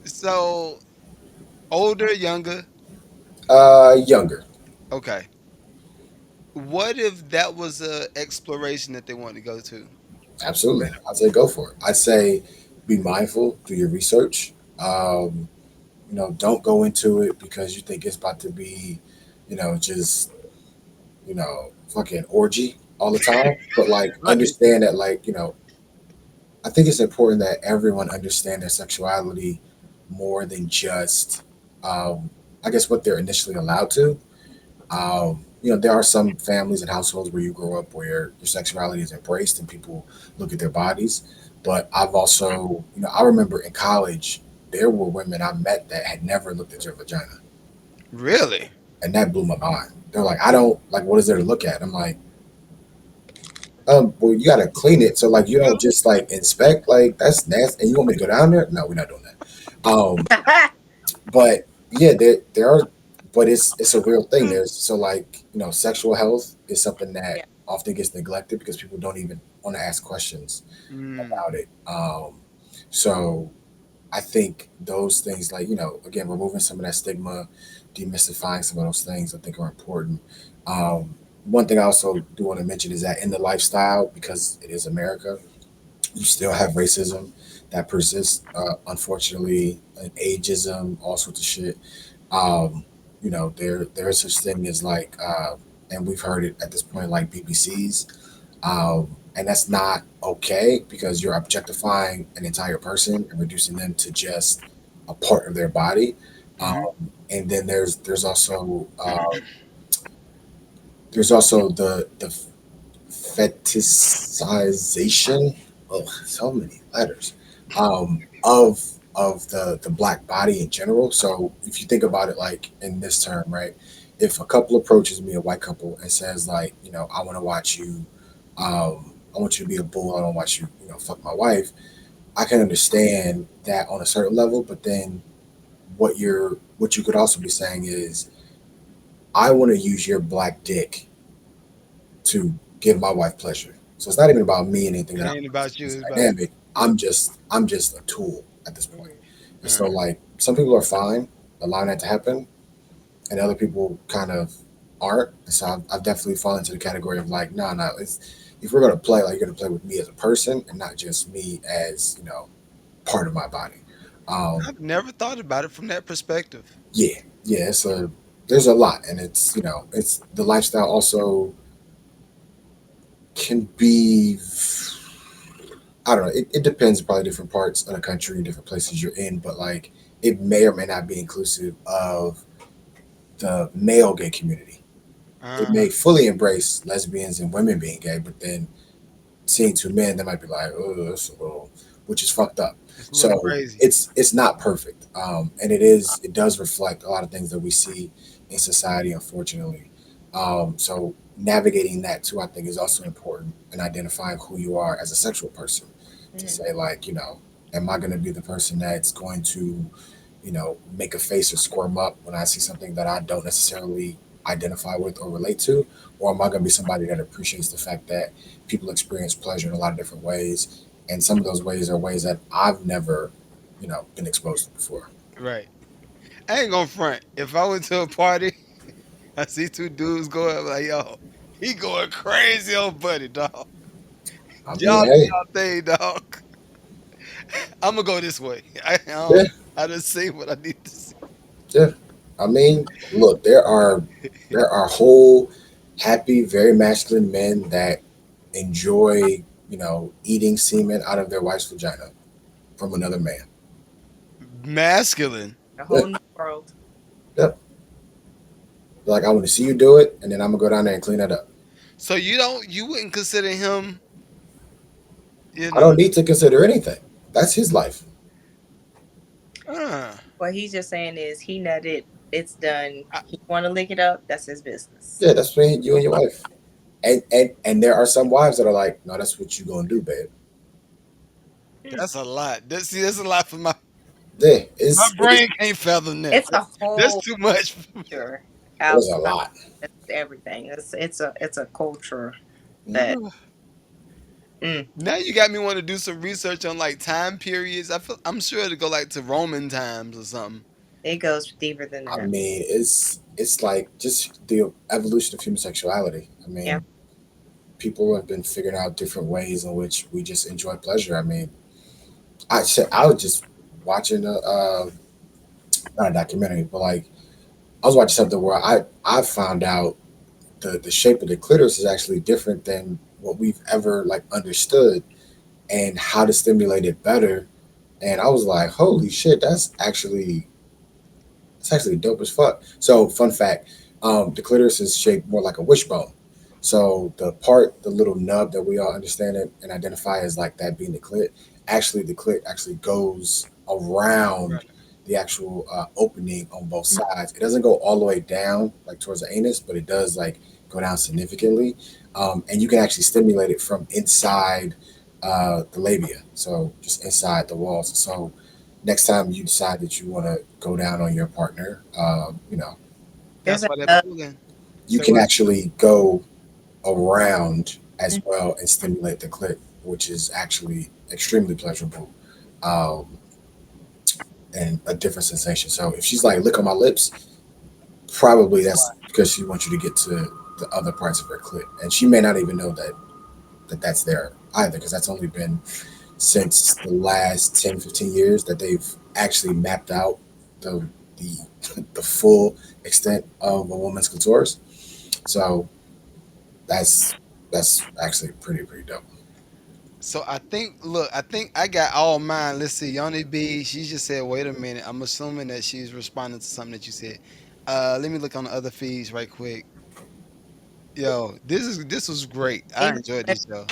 So older, younger. Younger. Okay. What if that was a exploration that they wanted to go to? Absolutely. I'd say go for it. I'd say be mindful, do your research. Don't go into it because you think it's about to be, just, fucking orgy all the time. But like Right. understand that like, I think it's important that everyone understand their sexuality more than just I guess what they're initially allowed to. There are some families and households where you grow up where your sexuality is embraced and people look at their bodies. But I've also, I remember in college, there were women I met that had never looked at your vagina. Really? And that blew my mind. They're like, I don't, like, what is there to look at? I'm like, well, you got to clean it. So, like, you don't just, like, inspect, like, that's nasty. And you want me to go down there? No, we're not doing that. But yeah, there are, but it's a real thing. There's so like sexual health is something that Yeah. often gets neglected because people don't even want to ask questions Mm, about it. So I think those things, like again, removing some of that stigma, demystifying some of those things, I think are important. One thing I also do want to mention is that in the lifestyle, because it is America, you still have racism that persists, unfortunately, and ageism, all sorts of shit. Um, there is such thing as like, and we've heard it at this point, like BBCs, and that's not okay because you're objectifying an entire person and reducing them to just a part of their body. Hmm. And then there's also the fetishization. Oh, so many letters. Of the black body in general. So if you think about it like in this term, right? If a couple approaches me, a white couple, and says like, I want to watch you, I want you to be a bull. I don't want you, fuck my wife. I can understand that on a certain level, but then what you could also be saying is, I want to use your black dick to give my wife pleasure. So it's not even about me and anything It that I'm ain't doing about in you. this It's about dynamic. I'm just a tool at this point. And so uh, like some people are fine allowing that to happen, and other people kind of aren't. And so I've definitely fallen into the category of like, no, no, it's if we're gonna play, like you're gonna play with me as a person and not just me as part of my body. Um, I've never thought about it from that perspective. yeah, yeah, there's a lot, and it's the lifestyle also can be. I don't know. It depends, probably different parts of the country, different places you're in, but like it may or may not be inclusive of the male gay community. It Uh, may fully embrace lesbians and women being gay, but then seeing two men, they might be like, oh, that's a little, which is fucked up. it's a little So crazy. it's not perfect, and it does reflect a lot of things that we see in society, unfortunately. So navigating that too, I think, is also important in identifying who you are as a sexual person. To Mhm. say like, am I going to be the person that's going to make a face or squirm up when I see something that I don't necessarily identify with or relate to? Or am I going to be somebody that appreciates the fact that people experience pleasure in a lot of different ways? And some of those ways are ways that I've never, been exposed to before. Right. I ain't gonna front. If I went to a party, I see two dudes go up like, yo, he going crazy on buddy, dog. I mean, Y'all do hey, y'all thing, dog. I'm gonna go this way. yeah, I just see what I need to see. yeah. I mean, look, there are whole happy, very masculine men that enjoy, eating semen out of their wife's vagina from another man. Masculine. A Yeah, whole new world. yep. Like I want to see you do it, and then I'm gonna go down there and clean it up. So you wouldn't consider him, you I know, don't need to consider anything. That's his life. uh, What he's just saying is he nutted. It's done. I, He want to lick it up. That's his business. Yeah, that's between you and your wife. And there are some wives that are like, no, that's what you gonna do, babe. Hmm. that's a lot. That's a lot for Yeah, my it's brain can't fathom that. It's a That's whole too much for me. culture there's a outside. lot. Of everything. It's a culture that. Mm, Now you got me want to do some research on like time periods. I'm sure to go like to Roman times or something. it goes deeper than I that. mean, it's like just the evolution of human sexuality. I Yeah. mean, people have been figuring out different ways in which we just enjoy pleasure. I mean, I was just watching not a documentary, but like I was watching something where I found out the shape of the clitoris is actually different than what we've ever like understood, and how to stimulate it better. And I was like, holy shit, that's actually dope as fuck. So fun fact, the clitoris is shaped more like a wishbone. So the little nub that we all understand and identify as like that being the clit, actually the clit actually goes around Right. the actual opening on both sides. It doesn't go all the way down like towards the anus, but it does like go down significantly, and you can actually stimulate it from inside the labia, so just inside the walls. So next time you decide that you want to go down on your partner, There's That's a why that uh, pulling. you So can what? actually go around as well and stimulate the clit, which is actually extremely pleasurable, um, and a different sensation. So if she's like, "Lick on my lips," probably That's why. that's because she wants you to get to the other parts of her clit, and she may not even know that's there either, because that's only been since the last 10, 15 years that they've actually mapped out the the the full extent of a woman's clitoris. So that's that's actually pretty dope. So I think, look, I think I got all mine. Let's see, Yoni B. She just said, "Wait a minute." I'm assuming that she's responding to something that you said. Let me look on the other feeds right quick. Yo, this was great. I Female enjoyed pleasure, this show.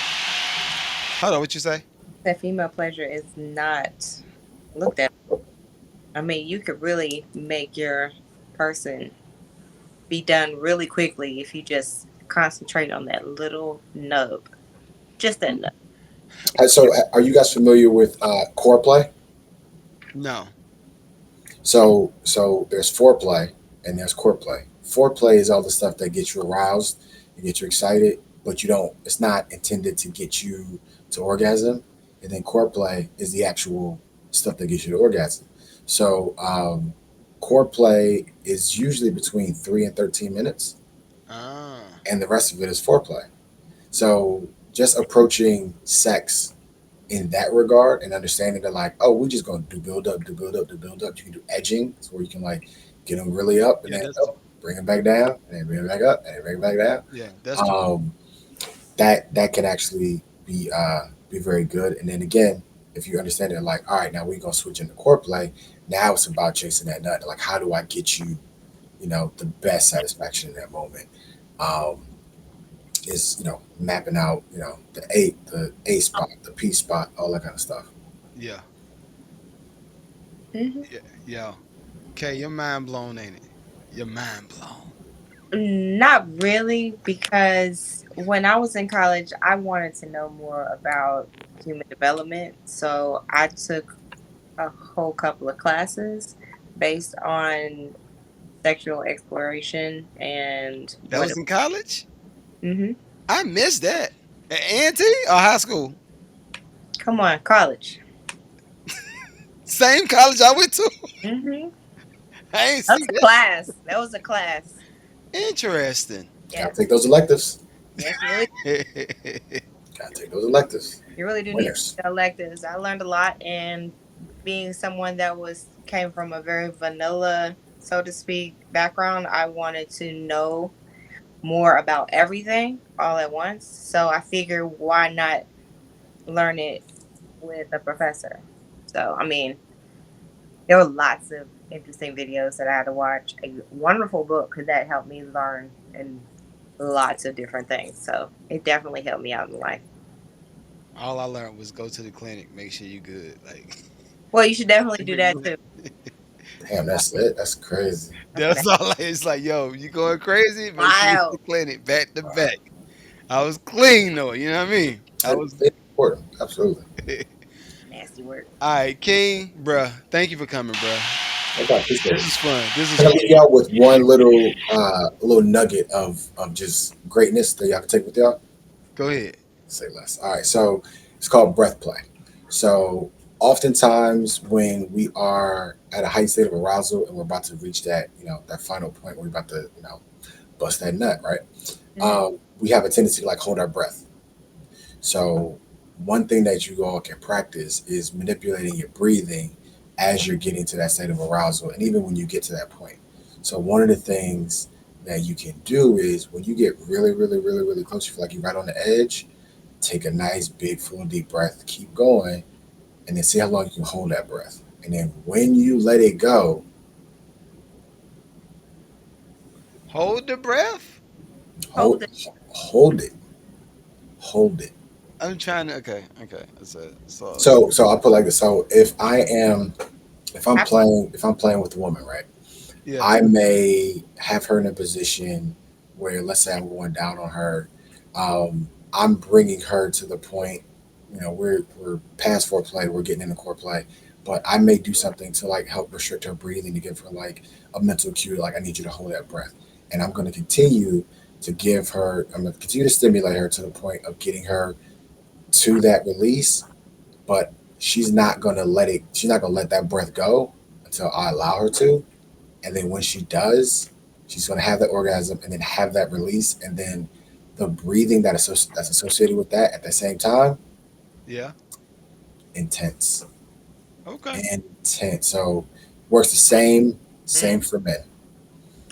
Hold on, what you say? that female pleasure is not looked at. I mean, you could really make your person be done really quickly if you just concentrate on that little nub. Just that nub. So, are you guys familiar with core play? No. So there's foreplay and there's core play. Foreplay is all the stuff that gets you aroused and get you excited, but you don't. It's not intended to get you to orgasm. And then core play is the actual stuff that gets you to orgasm. So core play is usually between 3 and 13 minutes, Ah. and the rest of it is foreplay. So just approaching sex in that regard and understanding that like, oh, we're just gonna do build up, do build up, do build up. You can do edging, so where you can like get them really up and Yeah, then that's bring them back down, and then bring them back up, and then bring them back down. yeah, that's true. Um, that can actually be very good. And then again, if you understand it, like, all right, now we're gonna switch into core play. Now it's about chasing that nut. Like, how do I get you, the best satisfaction in that moment? Um, is mapping out the A spot, the P spot, all that kind of stuff. Yeah, Hmm. yeah, yeah. Okay, your mind blown, ain't it? Your mind blown. Not really, because when I was in college, I wanted to know more about human development. So I took a whole couple of classes based on sexual exploration and That what. was in college. Hmm. I missed that. At A&T or high school? Come on, college. Same college I went to. Hmm. I ain't That see was a class. That was a class. that. Interesting. Gotta Yes. take those electives. Yes, you really, Gotta take those electives. you really do need Winners. to electives. I learned a lot, and being someone that was came from a very vanilla, so to speak, background, I wanted to know more about everything all at once. So I figured, why not learn it with a professor? So I mean, there were lots of interesting videos that I had to watch. A wonderful book that helped me learn and lots of different things. So it definitely helped me out in life. All I learned was go to the clinic, make sure you good. Like Well, you should definitely do that too. Damn, that's it. That's crazy. that's all. It's like, yo, you going crazy? Make sure you to the Wow, clinic back to Wow. back. I was clean though. You know what I mean? I was. It's important. Absolutely. nasty word. All right, King, bruh. Thank you for coming, bruh. Okay, appreciate This it. is fun. This is Can I fun. leave y'all with one little nugget of just greatness that y'all can take with y'all? Go ahead. Say less. All right. So it's called breath play. So oftentimes when we are at a heightened state of arousal and we're about to reach that final point where we're about to, bust that nut, right? Hmm. We have a tendency to like hold our breath. So one thing that you all can practice is manipulating your breathing as you're getting to that state of arousal, and even when you get to that point. So one of the things that you can do is when you get really, really, really, really close, you feel like you're right on the edge. Take a nice, big, full, deep breath. Keep going, and then see how long you can hold that breath. And then when you let it go, Hold the breath. Hold hold, it. hold it, hold it. I'm trying to. Okay, okay. So So I'll put it like this. So if I'm playing with a woman, right? yeah, I may have her in a position where, let's say, I'm going down on her. I'm bringing her to the point, we're past foreplay, we're getting into core play, but I may do something to like help restrict her breathing to give her like a mental cue, like I need you to hold that breath, and I'm going to continue to give her, I'm going to continue to stimulate her to the point of getting her to that release, but she's not going to let that breath go until I allow her to, and then when she does, she's going to have that orgasm and then have that release, and then the breathing that's associated with that at the same time, yeah. intense, Okay. intense. So works the same. Mm, Same for men.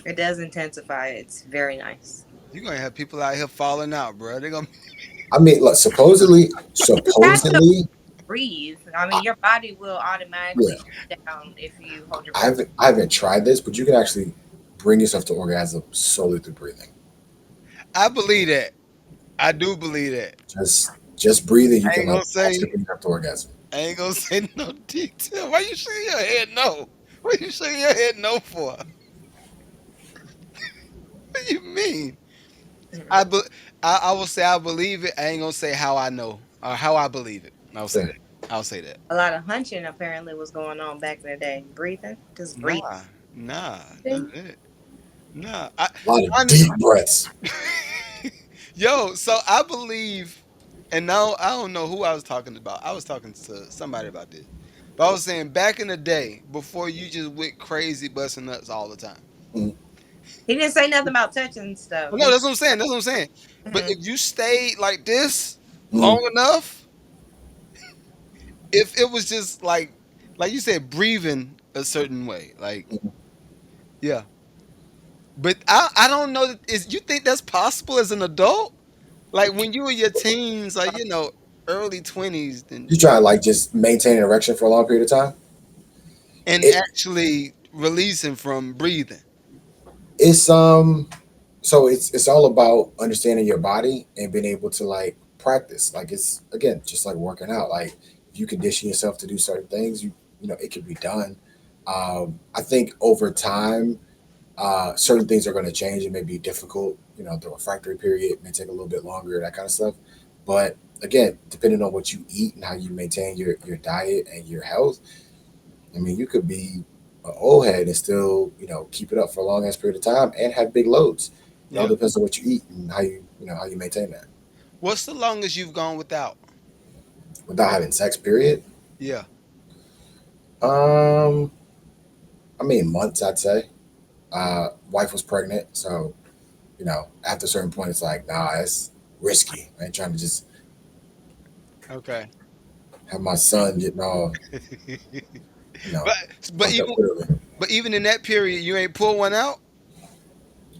it does intensify. It's very nice. You're gonna have people out here falling out, bro. They're gonna. I mean, look, You have to supposedly, breathe. I I, mean, your body will yeah, automatically shut down if you hold your I breath. haven't I haven't tried this, but you can actually bring yourself to orgasm solely through breathing. I believe that. I do believe that. Just breathing, you I can ain't like gonna say. actually bring yourself to orgasm. I ain't gonna say no detail. Why you shaking your head no? What you shaking your head no for? What you mean? I, Mhm. be, I will say I believe it. I ain't gonna say how I know or how I believe it. I'll say Fair. that. I'll say that. A lot of hunching apparently was going on back in the day. Breathing, just breathe. Nah, nah, none See? of that. Nah, A lot of I deep breaths. yo. So I believe, and now I don't know who I was talking about. I was talking to somebody about this, but I was saying back in the day before you just went crazy busting nuts all the time. Mm, He didn't say nothing about touching stuff. Well, no, He, that's what I'm saying. That's what I'm saying. But Mhm. if you stayed like this mm, long enough, if it was just like you said, breathing a certain way, like mm. yeah. But I don't know that is you think that's possible as an adult? Like when you were your teens, like early 20s, then You try to like just maintain an erection for a long period of time. and It actually releasing from breathing. it's so it's all about understanding your body and being able to like practice. Like it's again just like working out. Like if you condition yourself to do certain things, you know it can be done. I think over time, certain things are going to change. It may be difficult. You know, the refractory period may take a little bit longer, that kind of stuff. But again, depending on what you eat and how you maintain your diet and your health, I mean, you could be an old head and still, you know, keep it up for a long ass period of time and have big loads. It all Yeah. depends on what you eat and how you know, how you maintain that What's the longest you've gone without? without having sex. Period. Yeah. Um, I mean, months, I'd say. Wife was pregnant, so you know, after a certain point, it's like, nah, it's risky. I ain't trying to just Okay. have my son getting all, you know, but but fucked up even early. but even in that period, you ain't pull one out.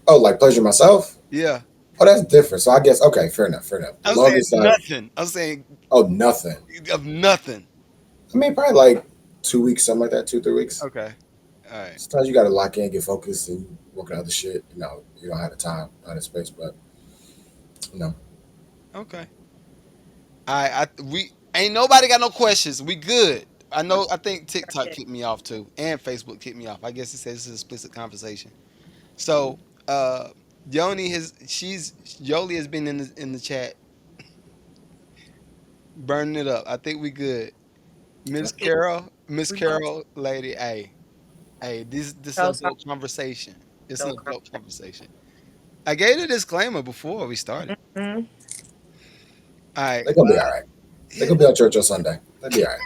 Oh, like pleasure myself? Yeah. Oh, that's different. So I guess okay, fair enough, fair enough. The I'm saying longest I've nothing. I'm saying oh nothing. of nothing. I mean, probably like 2 weeks, something like that, 2, 3 weeks. Okay. All right. Sometimes you got to lock in, get focused, and work on other shit. You know, you don't have the time, not the space, but you know, Okay. We ain't nobody got no questions. We good. I know. I think TikTok kicked me off too, and Facebook kicked me off. I guess it says this is an explicit conversation. So, uh, Yoli has been in the chat burning it up. I think we good. okay. Miss We both Carol, lady, hey, this is so an sorry. adult conversation. It's an So adult conversation. I gave the disclaimer before we started. Mhm. All right, They're gonna be all right. They're yeah, gonna be at church on Sunday. They'll be all right.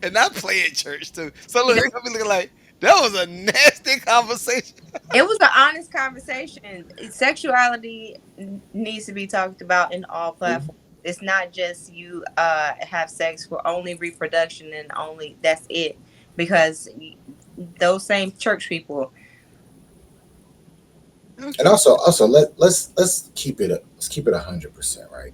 and I play at church too. So look, they're gonna be looking like that was a nasty conversation. It was an honest conversation. Sexuality needs to be talked about in all Mhm. platforms. It's not just you have sex for only reproduction and only that's it. Because those same church people, And Okay. also let's keep it 100%, right?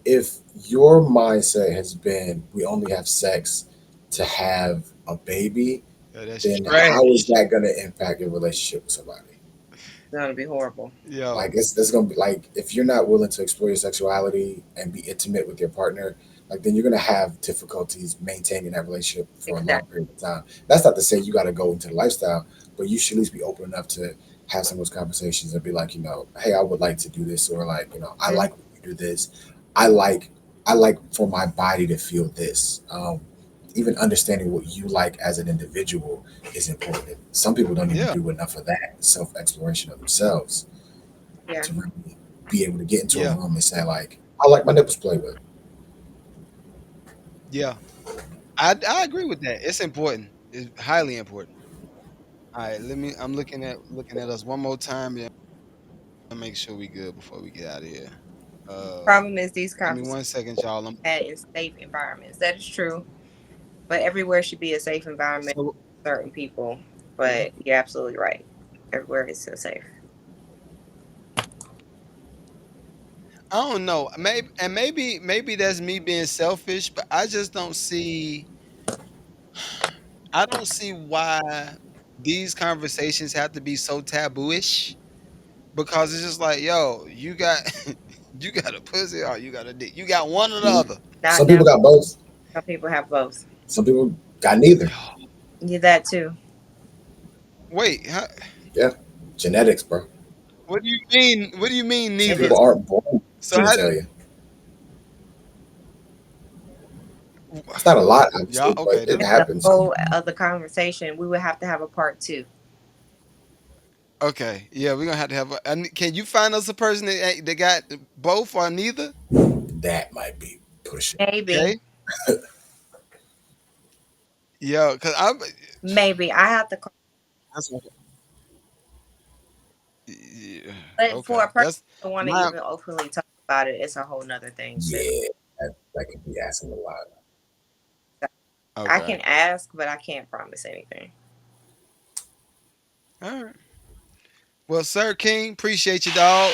If your mindset has been we only have sex to have a baby, Yeah, that's then how is trash. that gonna impact your relationship with somebody? it's gonna be horrible. Yo, Like it's gonna be like if you're not willing to explore your sexuality and be intimate with your partner, like then you're gonna have difficulties maintaining that relationship for a long Exactly. period of time. That's not to say you got to go into the lifestyle, but you should at least be open enough to have some of those conversations and be like, you know, hey, I would like to do this, or like, you know, I Mhm. like when you do this. I like I like for my body to feel this. Even understanding what you like as an individual is important. Some people don't even yeah, do enough of that self exploration of themselves Yeah. to really be able to get into a yeah, room and say like, I like my nipples played with. yeah. I agree with that. It's important. It's highly important. All right, let me. I'm looking at us one more time. Yeah, make sure we good before we get out of here. Problem is these Give me conversations 1 second, y'all. are had in safe environments. That is true. But everywhere should be a safe environment. So, certain people. But you're absolutely right. Everywhere is still safe. I don't know. Maybe that's me being selfish, but I don't see why these conversations have to be so tabooish because it's just like, yo, you got you got a pussy or you got a dick. You got one or the Mhm. other. Not Some now. people got both. Some people have both. Some people got neither. You that too. Wait, Yeah, genetics, bro. what do you mean? What do you mean It Some neither? people is. aren't born So how do genitalia. It's not a lot, y'all obviously, but okay, it It's that's a happens. whole other conversation. We would have to have a part two. okay. Yeah, we're gonna have can you find us a person that got both or neither? That might be pushing. Maybe. Okay. Yo, cause I'm Maybe. I have to call. that's yeah, But for okay. a person That's to want to my even openly talk about it, it's a whole nother thing too. Yeah, that could be asking a lot. So I okay. can ask, but I can't promise anything. All right. Well, Sir King, appreciate you, dog.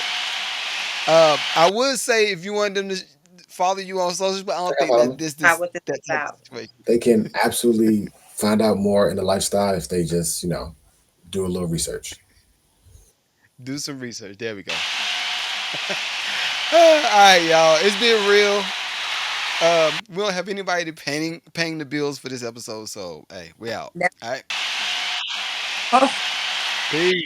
I would say if you want them to follow you on socials, but I Check don't out think follow me. that this Not this what this that is type of about. situation. They can absolutely find out more in the lifestyle if they just, do a little research. Do some research. There we go. All right, y'all. It's been real. We don't have anybody paying the bills for this episode, so hey, we out. Never- All right. Oh. Peace.